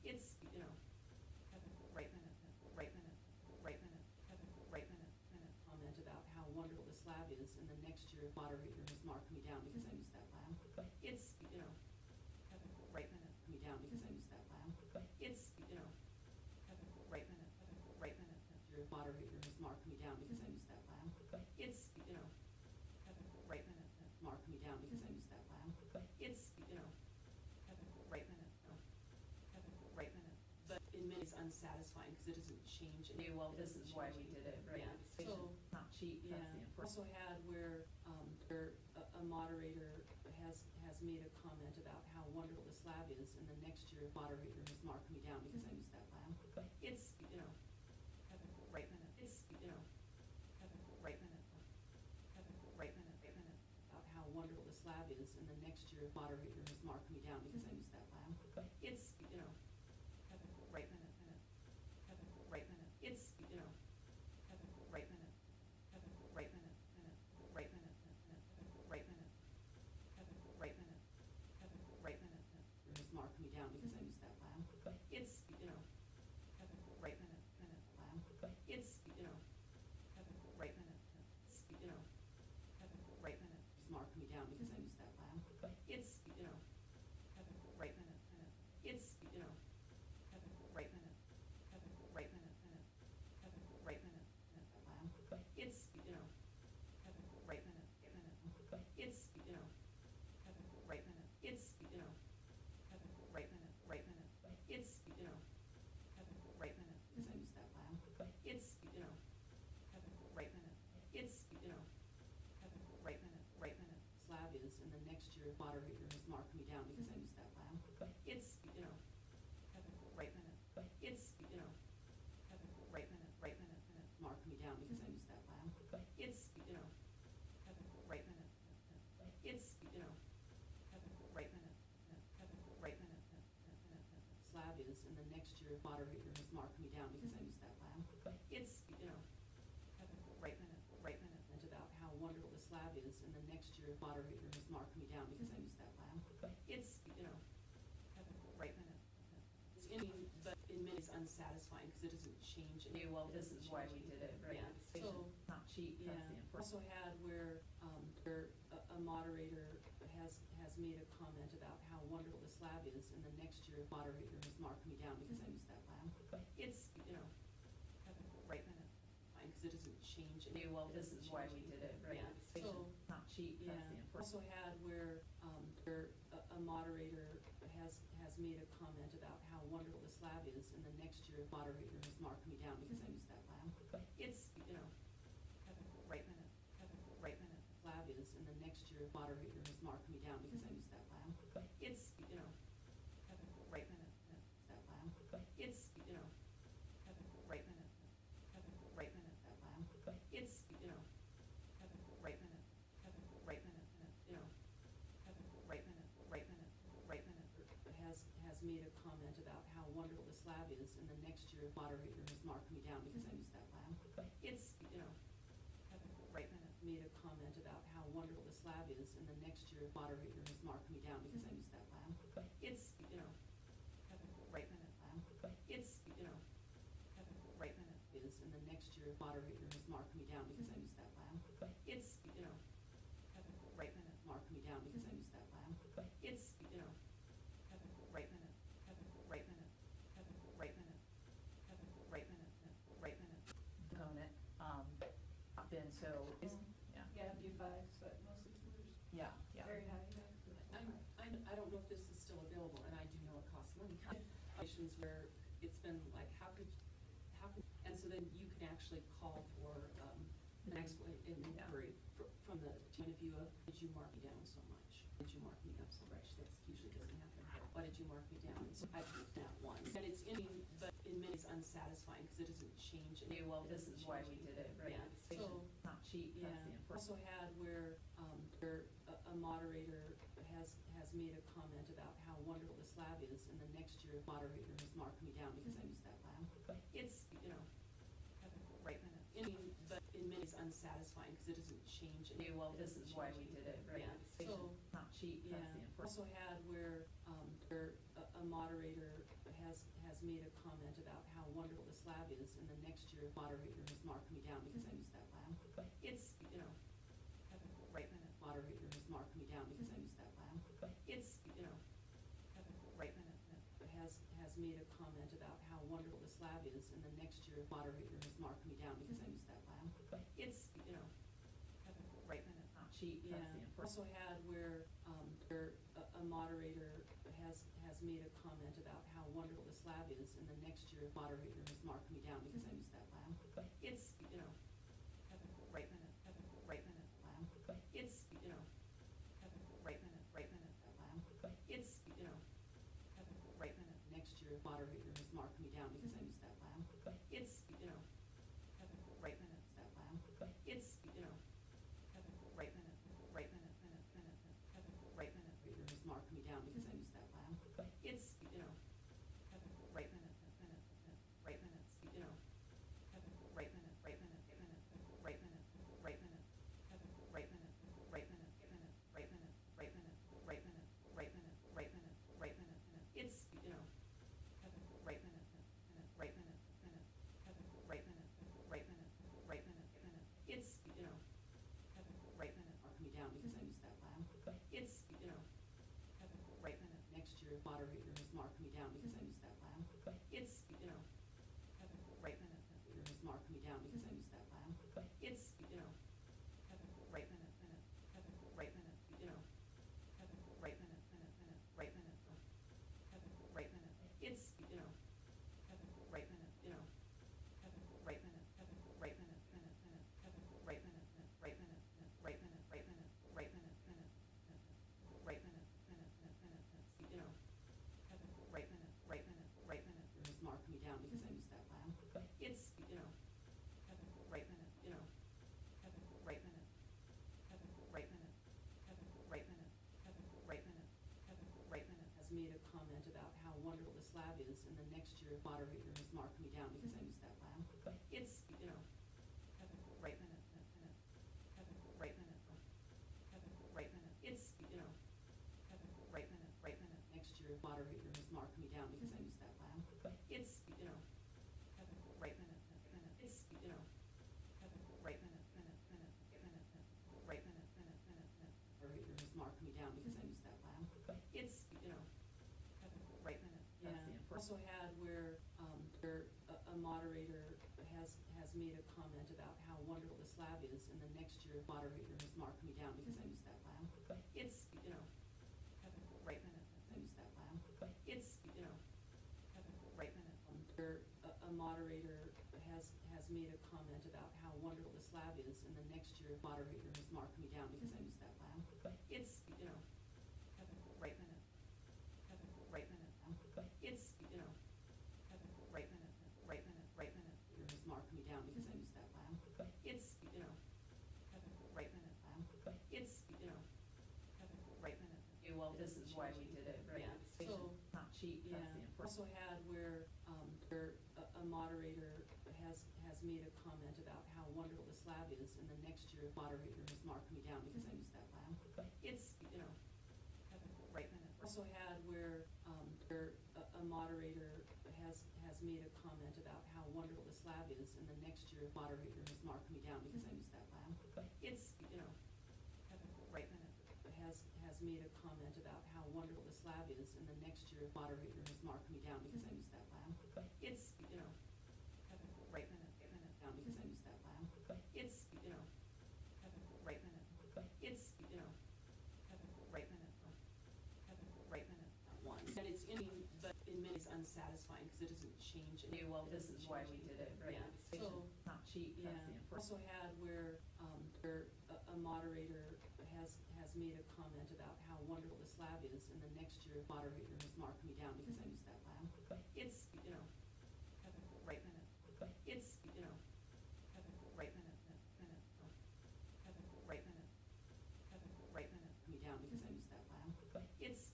It's, comment about how wonderful this lab is, and the next year, moderator has marked me down because I used that lab. It's, me down because I used that lab. It's, your moderator has marked me down because I used that lab. It's, mark me down because I used that lab. It's, but in many ways unsatisfying because it doesn't change anything. Well, this is why we did it, right? Yeah. It's So, not cheap, that's the unfortunate. also had where, a moderator has made a comment about how wonderful this lab is, and the next year, moderator has marked me down because I used that lab. It's, about how wonderful this lab is, and the next year, moderator has marked me down because I used that lab. It's, it's, has marked me down because I used that lab. It's, lab. It's, has marked me down because I used that lab. It's, it's, lab. It's, it's, it's, it's, because I used that lab. It's, it's, slab is, and the next year, moderator has marked me down because I used that lab. It's, it's, mark me down because I used that lab. It's, it's, slab is, and the next year, moderator has marked me down because I used that lab. It's, about how wonderful this lab is, and the next year, moderator has marked me down because I used that lab. It's, it's but in many ways unsatisfying because it doesn't change anything. Well, this is why we did it, right? Yeah. It's So, not cheap, that's the unfortunate. also had where, a moderator has made a comment about how wonderful this lab is, and the next year, moderator has marked me down because I used that lab. It's, because it doesn't change anything. Well, this is why we did it, right? Yeah. It's So, not cheap, that's the unfortunate. also had where, a moderator has made a comment about how wonderful this lab is, and the next year, moderator has marked me down because I used that lab. It's, lab is, and the next year, moderator has marked me down because I used that lab. It's, that lab. It's, that lab. It's, has made a comment comment about how wonderful this lab is, and the next year moderator has marked me down because I used that lab. It's, made a comment about how wonderful this lab is, and the next year moderator has marked me down because I used that lab. It's, It's, is, and the next year moderator has marked me down because I used that lab. It's, mark me down because I used that lab. It's, Component, been so, yeah, Yeah, a few fives, but mostly fours. yeah, yeah. Very high. I don't know if this is still available, and I do know it costs money. Situations where it's been like, and so then you can actually call for, an inquiry from the point of view of, did you mark me down so much? Did you mark me up so much? That's usually doesn't happen. Why did you mark me down? And so I've used that one. And it's but in many it's unsatisfying because it doesn't change. Okay, well, this is why we did it, right? Yeah. So, So, not cheap, yeah. that's the important. Also had where a moderator has made a comment about how wonderful this lab is, and the next year moderator has marked me down because I used that lab. It's, but in many it's unsatisfying because it doesn't change. Okay, well, this is why we did it, right? Yeah. So, not cheap, yeah. that's the important. Also had where a moderator has made a comment about how wonderful this lab is, and the next year moderator has marked me down because I used that lab. It's, moderator has marked me down because I used that lab. It's, has made a comment about how wonderful this lab is, and the next year moderator has marked me down because I used that lab. It's, Not cheap, yeah. that's the important. Also had where a moderator has made a comment about how wonderful this lab is, and the next year moderator has marked me down because I used that lab. It's, lab. It's, that lab. It's, next year moderator has marked me down because I used that lab. It's, that lab. It's, moderator has marked me down because I used that lab. It's, mark me down because I used that lab. It's, next year moderator has marked me down because I used that lab. It's, moderator has marked me down because I used that lab. It's, it's, has marked me down because I used that lab. It's, has made a comment about how wonderful this lab is, and the next year moderator has marked me down because I used that lab. It's, it's, next year moderator has marked me down because I used that lab. It's, it's, moderator has marked me down because I used that lab. It's, yeah. That's the important. Also had where a moderator has made a comment about how wonderful this lab is, and the next year moderator has marked me down because I used that lab. It's, I used that lab. It's, where a moderator has made a comment about how wonderful this lab is, and the next year moderator has marked me down because I used that lab. It's, it's, has marked me down because I used that lab. It's, lab. It's, Okay, well, this is why we did it, right? yeah. So, Not cheat, yeah. Also had where, a moderator has made a comment about how wonderful this lab is, and the next year moderator has marked me down because I used that lab. It's, right minute. Also had where, a moderator has made a comment about how wonderful this lab is, and the next year moderator has marked me down because I used that lab. It's, right minute. Has made a comment about how wonderful this lab is, and the next year moderator has marked me down because I used that lab. It's, right minute, down because I used that lab. It's, right minute. It's, right minute. Right minute. One. And it's but in many is unsatisfying because it doesn't change it. Well, this is why we did it, right? Yeah. So, Not cheat, yeah. that's the important. Also had where, a moderator has made a comment about how wonderful this lab is, and the next year moderator has marked me down because I used that lab. It's, right minute. It's, right minute, right minute, right minute, me down because I used that lab. It's,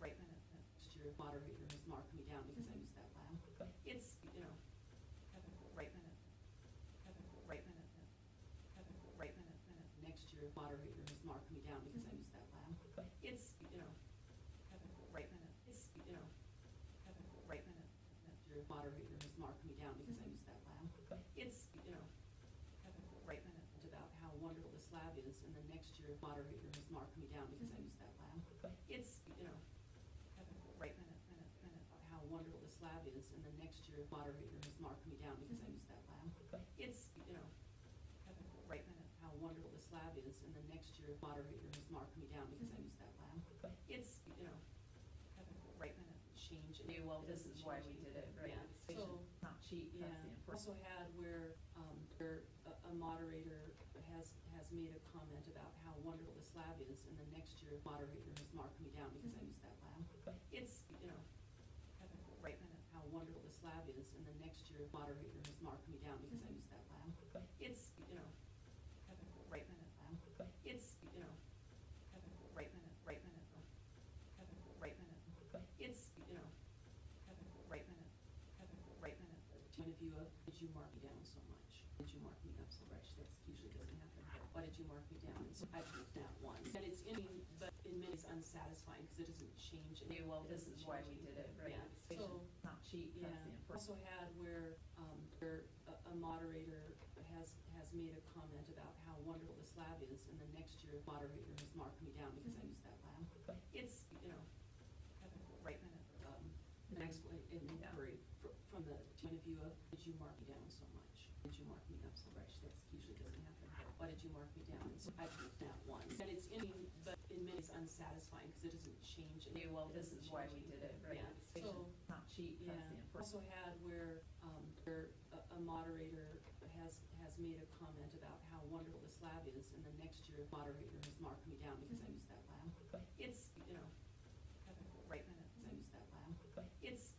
right minute, next year moderator has marked me down because I used that lab. It's, right minute, right minute, right minute, next year moderator has marked me down because I used that lab. It's, right minute. It's, right minute. Next year moderator has marked me down because I used that lab. It's, right minute. About how wonderful this lab is, and the next year moderator has marked me down because I used that lab. It's, right minute, about how wonderful this lab is, and the next year moderator has marked me down because I used that lab. It's, right minute, how wonderful this lab is, and the next year moderator has marked me down because I used that lab. It's, right minute, change. Well, this is why we did it, right? Yeah. So, not cheat, yeah. that's the important. Also had where, a moderator has made a comment about how wonderful this lab is, and the next year moderator has marked me down because I used that lab. It's, right minute, how wonderful this lab is, and the next year moderator has marked me down because I used that lab. It's, right minute, lab. It's, right minute, right minute, right minute. It's, right minute, right minute. Point of view of, did you mark me down so much? Did you mark me up so much? That usually doesn't happen. Why did you mark me down? And so I've moved that once. And it's but in many is unsatisfying because it doesn't change it. Well, this is why we did it, right? Yeah. So, not cheat, yeah. that's the important. Also had where, a moderator has made a comment about how wonderful this lab is, and the next year moderator has marked me down because I used that lab. It's, right minute, an explanation, inquiry from the point of view of, did you mark me down so much? Did you mark me up so much? That usually doesn't happen. Why did you mark me down? And so I've moved that once. And it's but in many is unsatisfying because it doesn't change it. Well, this is why we did it, right? Yeah. So, not cheat, yeah. that's the important. Also had where, a moderator has made a comment about how wonderful this lab is, and the next year moderator has marked me down because I used that lab. It's, right minute, because I used that lab. It's,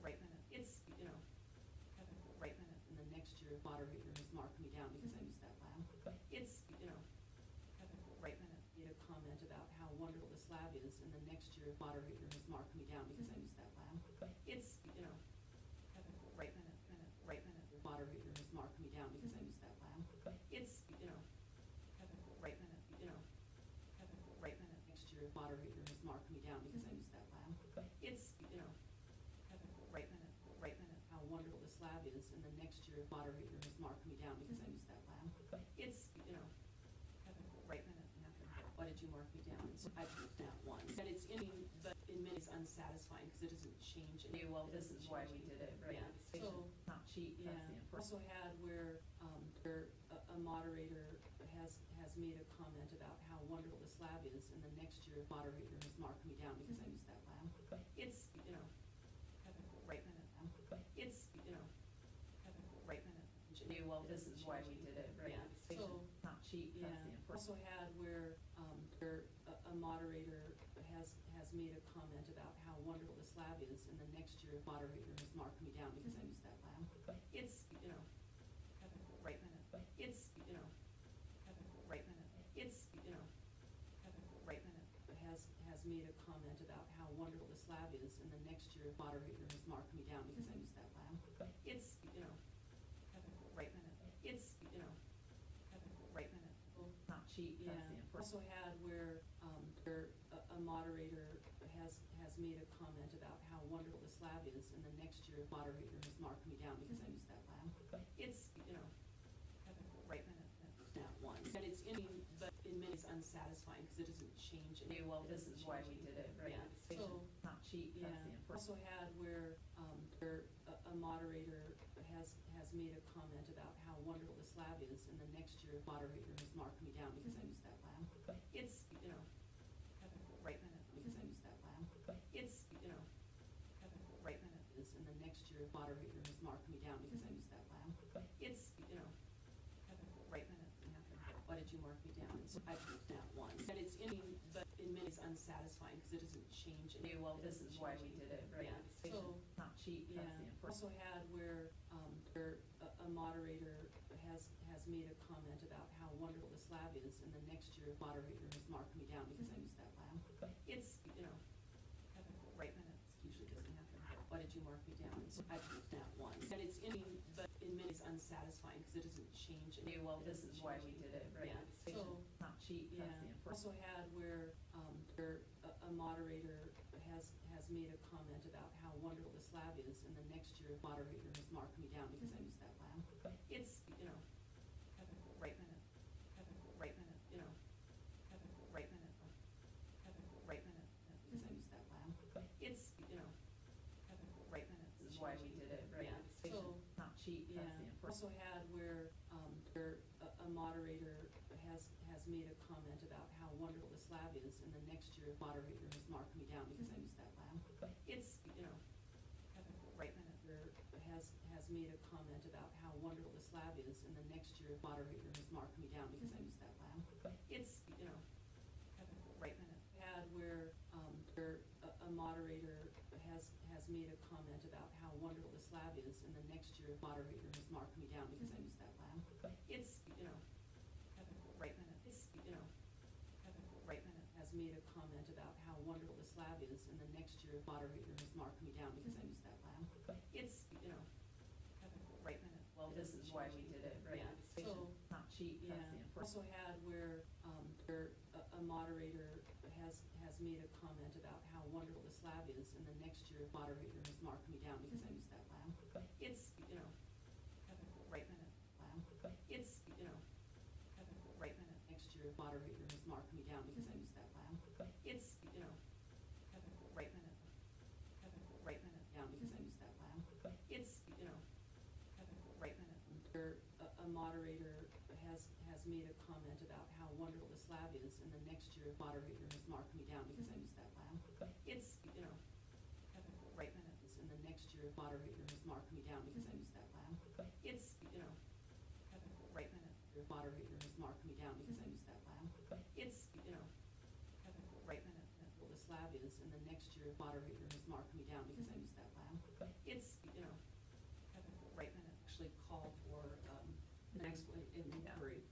right minute. It's, right minute, and the next year moderator has marked me down because I used that lab. It's, right minute. Made a comment about how wonderful this lab is, and the next year moderator has marked me down because I used that lab. It's, right minute, right minute. Moderator has marked me down because I used that lab. It's, right minute, right minute. Next year moderator has marked me down because I used that lab. It's, right minute, right minute. How wonderful this lab is, and the next year moderator has marked me down because I used that lab. It's, right minute. Why did you mark me down? And so I've moved that once. And it's but in many is unsatisfying because it doesn't change it. Well, this is why we did it, right? Yeah. So, not cheat, yeah. that's the important. Also had where, a moderator has made a comment about how wonderful this lab is, and the next year moderator has marked me down because I used that lab. It's, right minute. It's, right minute. Well, this is why we did it, right? Yeah. So, not cheat, yeah. that's the important. Also had where, a moderator has made a comment about how wonderful this lab is, and the next year moderator has marked me down because I used that lab. It's, right minute. It's, right minute. It's, right minute. Has made a comment about how wonderful this lab is, and the next year moderator has marked me down because I used that lab. It's, you know, right minute. It's, you know, right minute. Not cheap. Yeah. Also had where a moderator has made a comment about how wonderful this lab is, and the next year moderator has marked me down because I used that lab. It's, you know, right minute. That one. And it's but in many it's unsatisfying because it doesn't change. Okay, well, this is why we did it, right? Yeah. So, Not cheap. yeah. Also had where a moderator has made a comment about how wonderful this lab is, and the next year moderator has marked me down because I used that lab. It's, you know, right minute because I used that lab. It's, you know, right minute is, and the next year moderator has marked me down because I used that lab. It's, you know, right minute. Why did you mark me down? So I put that one. And it's but in many it's unsatisfying because it doesn't change. Okay, well, this is why we did it, right? Yeah. So, not cheap. yeah. Also had where a moderator has made a comment about how wonderful this lab is, and the next year moderator has marked me down because I used that lab. It's, you know, right minute. Usually doesn't happen. Why did you mark me down? So I put that one. And it's but in many it's unsatisfying because it doesn't change. Okay, well, this is why we did it, right? Yeah. So, not cheap. yeah. Also had where a moderator has made a comment about how wonderful this lab is, and the next year moderator has marked me down because I used that lab. It's, you know, right minute. Right minute, you know, right minute. Right minute, because I used that lab. It's, you know, right minute. This is why we did it, right? Yeah. So, not cheap. yeah. Also had where a moderator has made a comment about how wonderful this lab is, and the next year moderator has marked me down because I used that lab. It's, you know, right minute. Has made a comment about how wonderful this lab is, and the next year moderator has marked me down because I used that lab. It's, you know, right minute. Had where a moderator has made a comment about how wonderful this lab is, and the next year moderator has marked me down because I used that lab. It's, you know, right minute. It's, you know, right minute. Has made a comment about how wonderful this lab is, and the next year moderator has marked me down because I used that lab. It's, you know, right minute. Well, this is why we did it, right? Yeah. So, not cheap. yeah. Also had where a moderator has made a comment about how wonderful this lab is, and the next year moderator has marked me down because I used that lab. It's, you know, right minute. Lab. It's, you know, right minute. Next year moderator has marked me down because I used that lab. It's, you know, right minute. Right minute. Down because I used that lab. It's, you know, right minute. A moderator has made a comment about how wonderful this lab is, and the next year moderator has marked me down because I used that lab. It's, you know, right minute. And the next year moderator has marked me down because I used that lab. It's, you know, right minute. Moderator has marked me down because I used that lab. It's, you know, right minute. Well, this lab is, and the next year moderator has marked me down because I used that lab. It's, you know, right minute. Actually call for an inquiry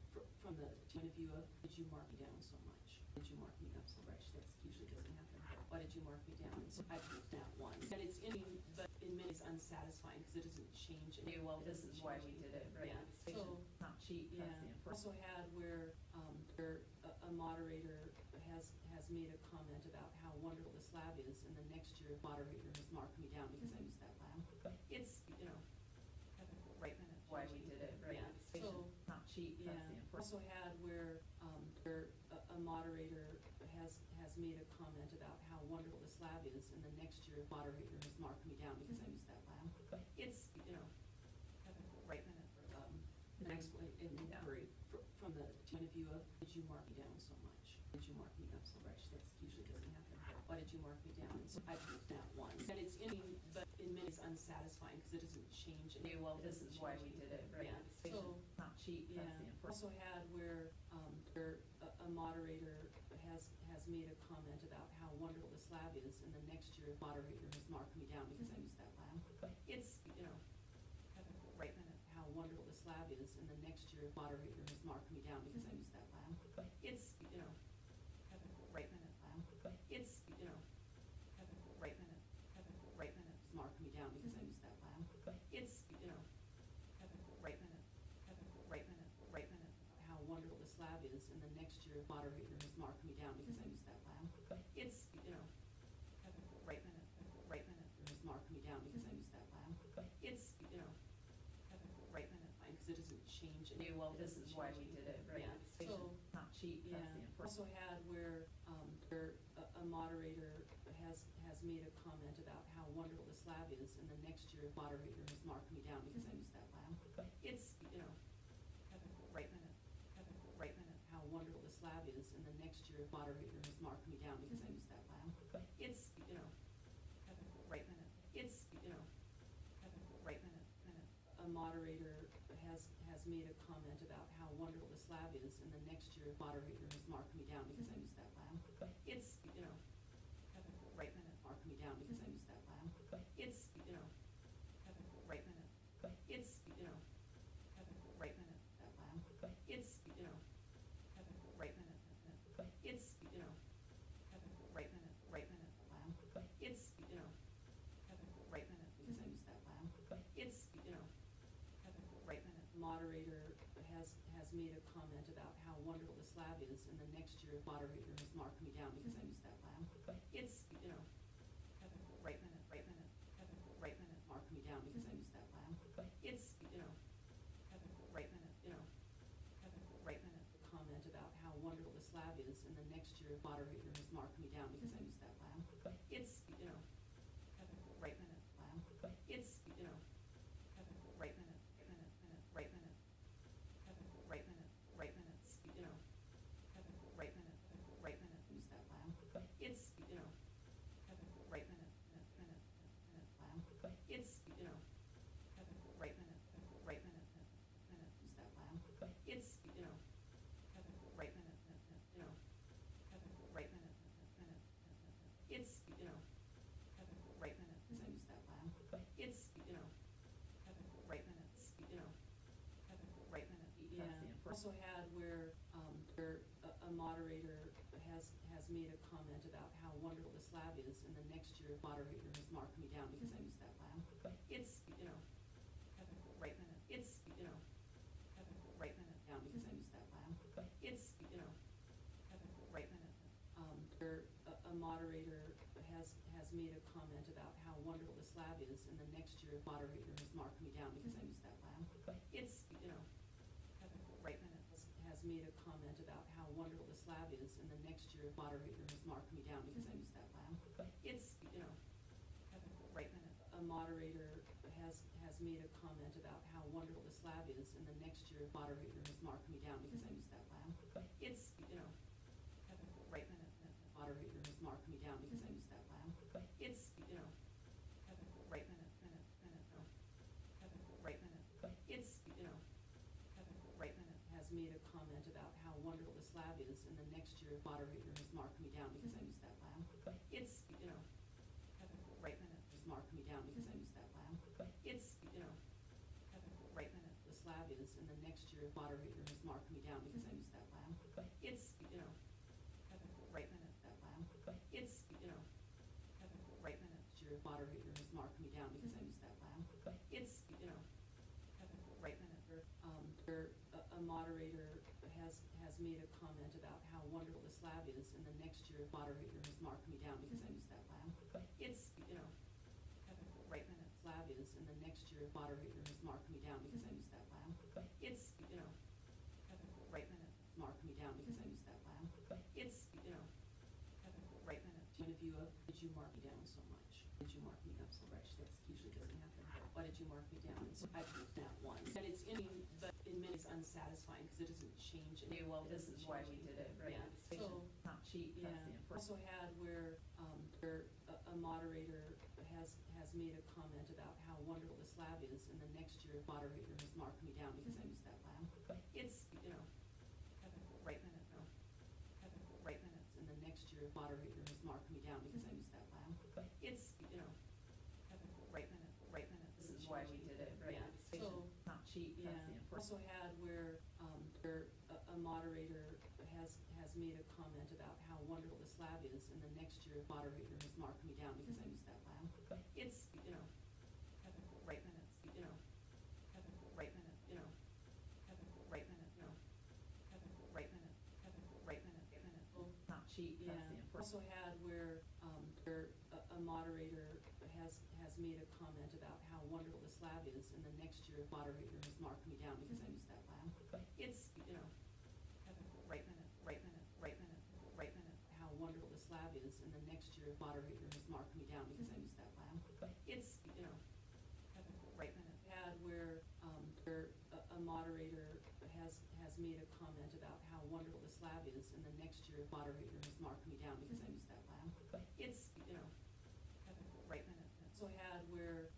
from the point of view of, did you mark me down so much? Did you mark me up so much? That usually doesn't happen. Why did you mark me down? So I put that one. And it's but in many it's unsatisfying because it doesn't change. Okay, well, this is why we did it, right? Yeah. So, not cheap. yeah. Also had where a moderator has made a comment about how wonderful this lab is, and the next year moderator has marked me down because I used that lab. It's, you know, right minute. Why we did it, right? Yeah. So, not cheap. yeah. Also had where a moderator has made a comment about how wonderful this lab is, and the next year moderator has marked me down because I used that lab. It's, you know, right minute. An inquiry from the point of view of, did you mark me down so much? Did you mark me up so much? That usually doesn't happen. Why did you mark me down? So I put that one. And it's but in many it's unsatisfying because it doesn't change. Okay, well, this is why we did it, right? Yeah. So, not cheap. yeah. Also had where a moderator has made a comment about how wonderful this lab is, and the next year moderator has marked me down because I used that lab. It's, you know, right minute. How wonderful this lab is, and the next year moderator has marked me down because I used that lab. It's, you know, right minute. Lab. It's, year moderator has marked me down because I used that lab. It's, Right minute, has marked me down because I used that lab. It's, right minute. fine, because it doesn't change. Yeah, well, this is why we did it, right? Yeah, It's so, not cheap, yeah, that's the important. also had where a moderator has made a comment about how wonderful this lab is, and the next year moderator has marked me down because I used that lab. It's, Right minute, right minute. how wonderful this lab is, and the next year moderator has marked me down because I used that lab. It's, Right minute, it's, right minute, minute. a moderator has made a comment about how wonderful this lab is, and the next year moderator has marked me down because I used that lab. It's, Right minute, marked me down because I used that lab. It's, right minute, it's, right minute, that lab. It's, right minute, minute. it's, Right minute, right minute, lab. It's, right minute, because I used that lab. It's, right minute, moderator has made a comment about how wonderful this lab is, and the next year moderator has marked me down because I used that lab. It's, right minute, right minute, right minute, marked me down because I used that lab. It's, right minute, right minute, comment about how wonderful this lab is, and the next year moderator has marked me down because I used that lab. It's, right minute, lab. It's, right minute, minute, minute, right minute, right minute, right minute, right minute, right minute, use that lab. It's, right minute, minute, minute, minute, lab. It's, right minute, right minute, minute, use that lab. It's, right minute, minute, minute, right minute, minute, it's, right minute, because I used that lab. It's, right minute, right minute. yeah. Also had where a moderator has made a comment about how wonderful this lab is, and the next year moderator has marked me down because I used that lab. It's, Right minute, it's, right minute, down because I used that lab. It's, right minute, where a moderator has made a comment about how wonderful this lab is, and the next year moderator has marked me down because I used that lab. It's, right minute, has made a comment about how wonderful this lab is, and the next year moderator has marked me down because I used that lab. It's, right minute, a moderator has made a comment about how wonderful this lab is, and the next year moderator has marked me down because I used that lab. It's, right minute, moderator has marked me down because I used that lab. It's, right minute, minute, minute, right minute, it's, right minute, has made a comment about how wonderful this lab is, and the next year moderator has marked me down because I used that lab. It's, right minute, has marked me down because I used that lab. It's, right minute, this lab is, and the next year moderator has marked me down because I used that lab. It's, right minute, that lab. It's, right minute, year moderator has marked me down because I used that lab. It's, right minute, where a moderator has made a comment about how wonderful this lab is, and the next year moderator has marked me down because I used that lab. It's, right minute, lab is, and the next year moderator has marked me down because I used that lab. It's, right minute, marked me down because I used that lab. It's, right minute, point of view of, did you mark me down so much? Did you mark me up so much? That usually doesn't happen, but why did you mark me down? And so I've used that once. And it's in, but in many it's unsatisfying because it doesn't change. Yeah, well, this is why we did it, right? Yeah. It's So, not cheap, yeah. that's the important. Also had where a moderator has made a comment about how wonderful this lab is, and the next year moderator has marked me down because I used that lab. It's, right minute, right minute, and the next year moderator has marked me down because I used that lab. It's, right minute, right minute, This is why we did it, right? Yeah. It's So, not cheap, yeah. that's the important. Also had where a moderator has made a comment about how wonderful this lab is, and the next year moderator has marked me down because I used that lab. It's, right minute, right minute, right minute, right minute, right minute, cheat, yeah. Also had where, a moderator has made a comment about how wonderful this lab is, and the next year moderator has marked me down because I used that lab. It's, you know, how wonderful this lab is, and the next year moderator has marked me down because I used that lab. It's, you know, had where, a moderator has made a comment about how wonderful this lab is, and the next year moderator has marked me down because I used that lab. It's, you know, also had where,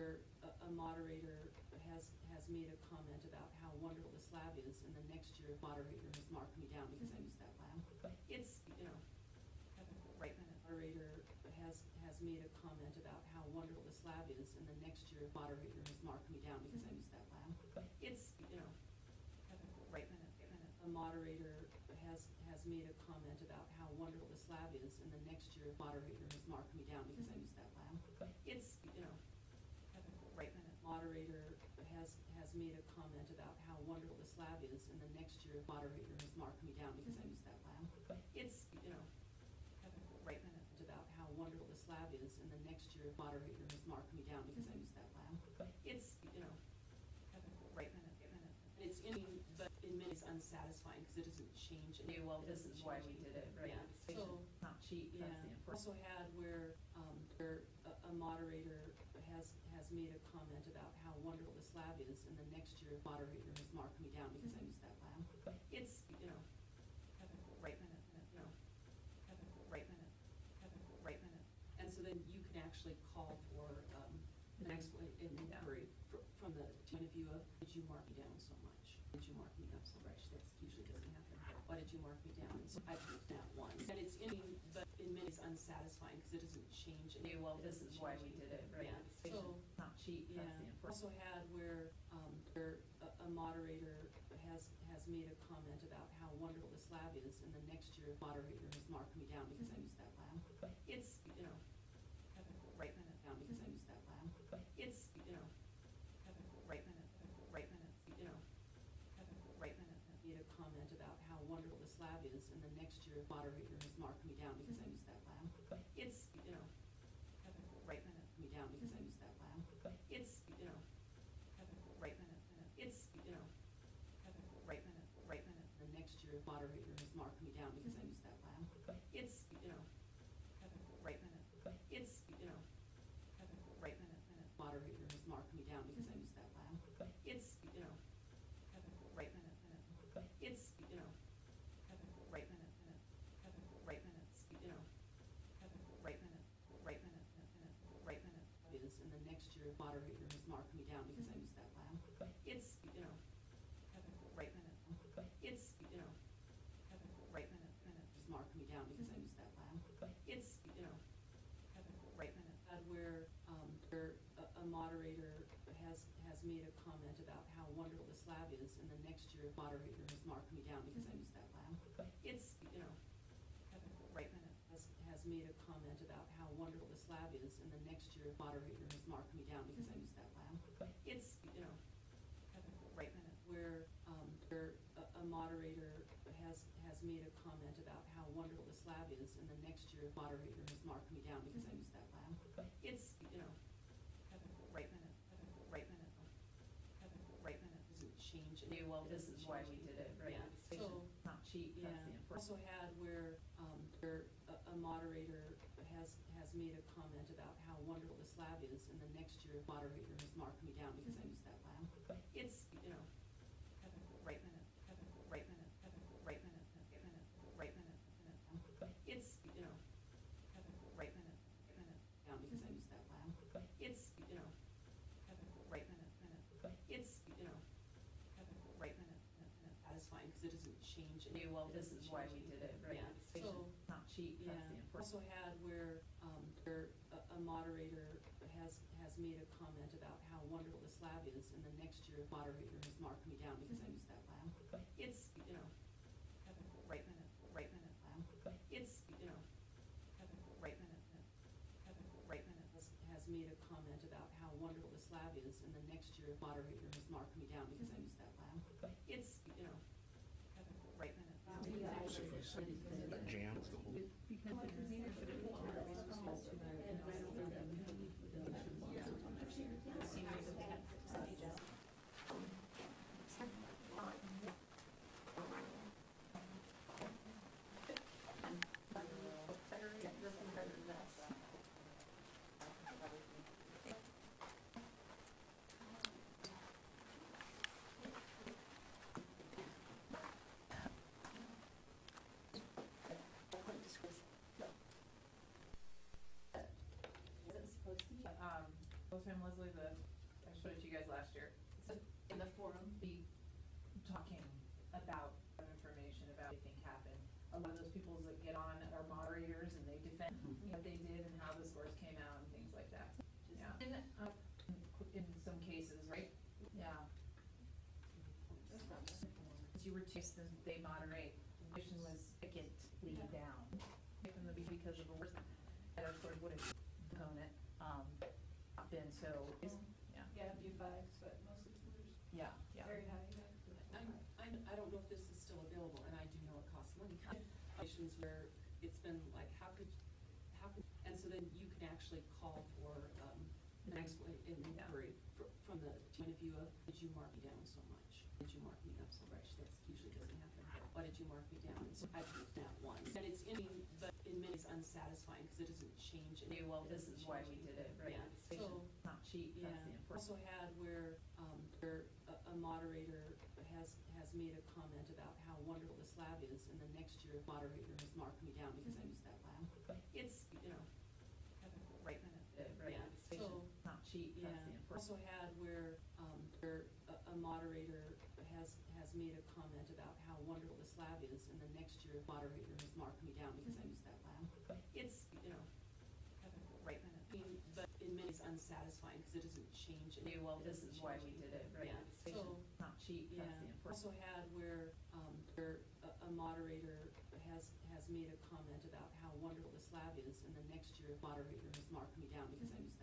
a moderator has made a comment about how wonderful this lab is, and the next year moderator has marked me down because I used that lab. It's, you know, moderator has made a comment about how wonderful this lab is, and the next year moderator has marked me down because I used that lab. It's, you know, a moderator has made a comment about how wonderful this lab is, and the next year moderator has marked me down because I used that lab. It's, you know, moderator has made a comment about how wonderful this lab is, and the next year moderator has marked me down because I used that lab. It's, you know, about how wonderful this lab is, and the next year moderator has marked me down because I used that lab. It's, you know, it's in, but in many it's unsatisfying because it doesn't change. Okay, well, this is why we did it, right? Yeah. So, Not cheat, yeah. that's the important. Also had where, a moderator has made a comment about how wonderful this lab is, and the next year moderator has marked me down because I used that lab. It's, you know, and so then you can actually call for, an inquiry from the point of view of, did you mark me down so much? Did you mark me up so much? That's usually doesn't happen. Why did you mark me down? And so I've used that once. And it's in, but in many it's unsatisfying because it doesn't change. Okay, well, this is why we did it, right? Yeah. So, Not cheat, yeah. that's the important. Also had where, a moderator has made a comment about how wonderful this lab is, and the next year moderator has marked me down because I used that lab. It's, you know, down because I used that lab. It's, you know, made a comment about how wonderful this lab is, and the next year moderator has marked me down because I used that lab. It's, you know, me down because I used that lab. It's, you know, it's, you know, the next year moderator has marked me down because I used that lab. It's, you know, it's, you know, moderator has marked me down because I used that lab. It's, you know, it's, you know, is, and the next year moderator has marked me down because I used that lab. It's, you know, it's, you know, has marked me down because I used that lab. It's, you know, where, a moderator has made a comment about how wonderful this lab is, and the next year moderator has marked me down because I used that lab. It's, you know, has made a comment about how wonderful this lab is, and the next year moderator has marked me down because I used that lab. It's, you know, where, a moderator has made a comment about how wonderful this lab is, and the next year moderator has marked me down because I used that lab. It's, you know, doesn't change. Okay, well, this is why we did it, right? Yeah. So, Not cheat, yeah. that's the important. Also had where, a moderator has made a comment about how wonderful this lab is, and the next year moderator has marked me down because I used that lab. It's, you know, it's, you know, down because I used that lab. It's, you know, it's, you know, satisfying because it doesn't change. Okay, well, this is why we did it, right? Yeah. So, Not cheat, yeah. that's the important. Also had where, a moderator has made a comment about how wonderful this lab is, and the next year moderator has marked me down because I used that lab. It's, you know, it's, you know, has made a comment about how wonderful this lab is, and the next year moderator has marked me down because I used that lab. It's, you know, Jam. I'm Leslie, I showed it to you guys last year. So in the forum, be talking about information about what they think happened. A lot of those people that get on are moderators and they defend what they did and how the scores came out and things like that. Yeah. In some cases, right? Yeah. You were just they moderate. The mission was significantly down from the because of the worst that of course would have component been so yeah. Yeah, a few fives, but mostly fours. Yeah, yeah. Very high, I don't know if this is still available, and I do know it costs money. Situations where it's been like, and so then you can actually call for an inquiry from the point of view of, did you mark me down so much? Did you mark me up so much? That usually doesn't happen. Why did you mark me down? And so I've used that once, and it's but in many ways unsatisfying because it doesn't change. Okay, well, this is why we did it, right? Yeah. So Not cheap. yeah. That's the important. Also had where a moderator has made a comment about how wonderful this lab is, and the next year moderator has marked me down because I used that lab. It's Right. Right. yeah. So Not cheap. yeah. That's the important. Also had where a moderator has made a comment about how wonderful this lab is, and the next year moderator has marked me down because I used that lab. It's Right. but in many ways unsatisfying because it doesn't change. Okay, well, this is why we did it, right? Yeah. So Not cheap. yeah. That's the important. Also had where a moderator has made a comment about how wonderful this lab is, and the next year moderator has marked me down because I used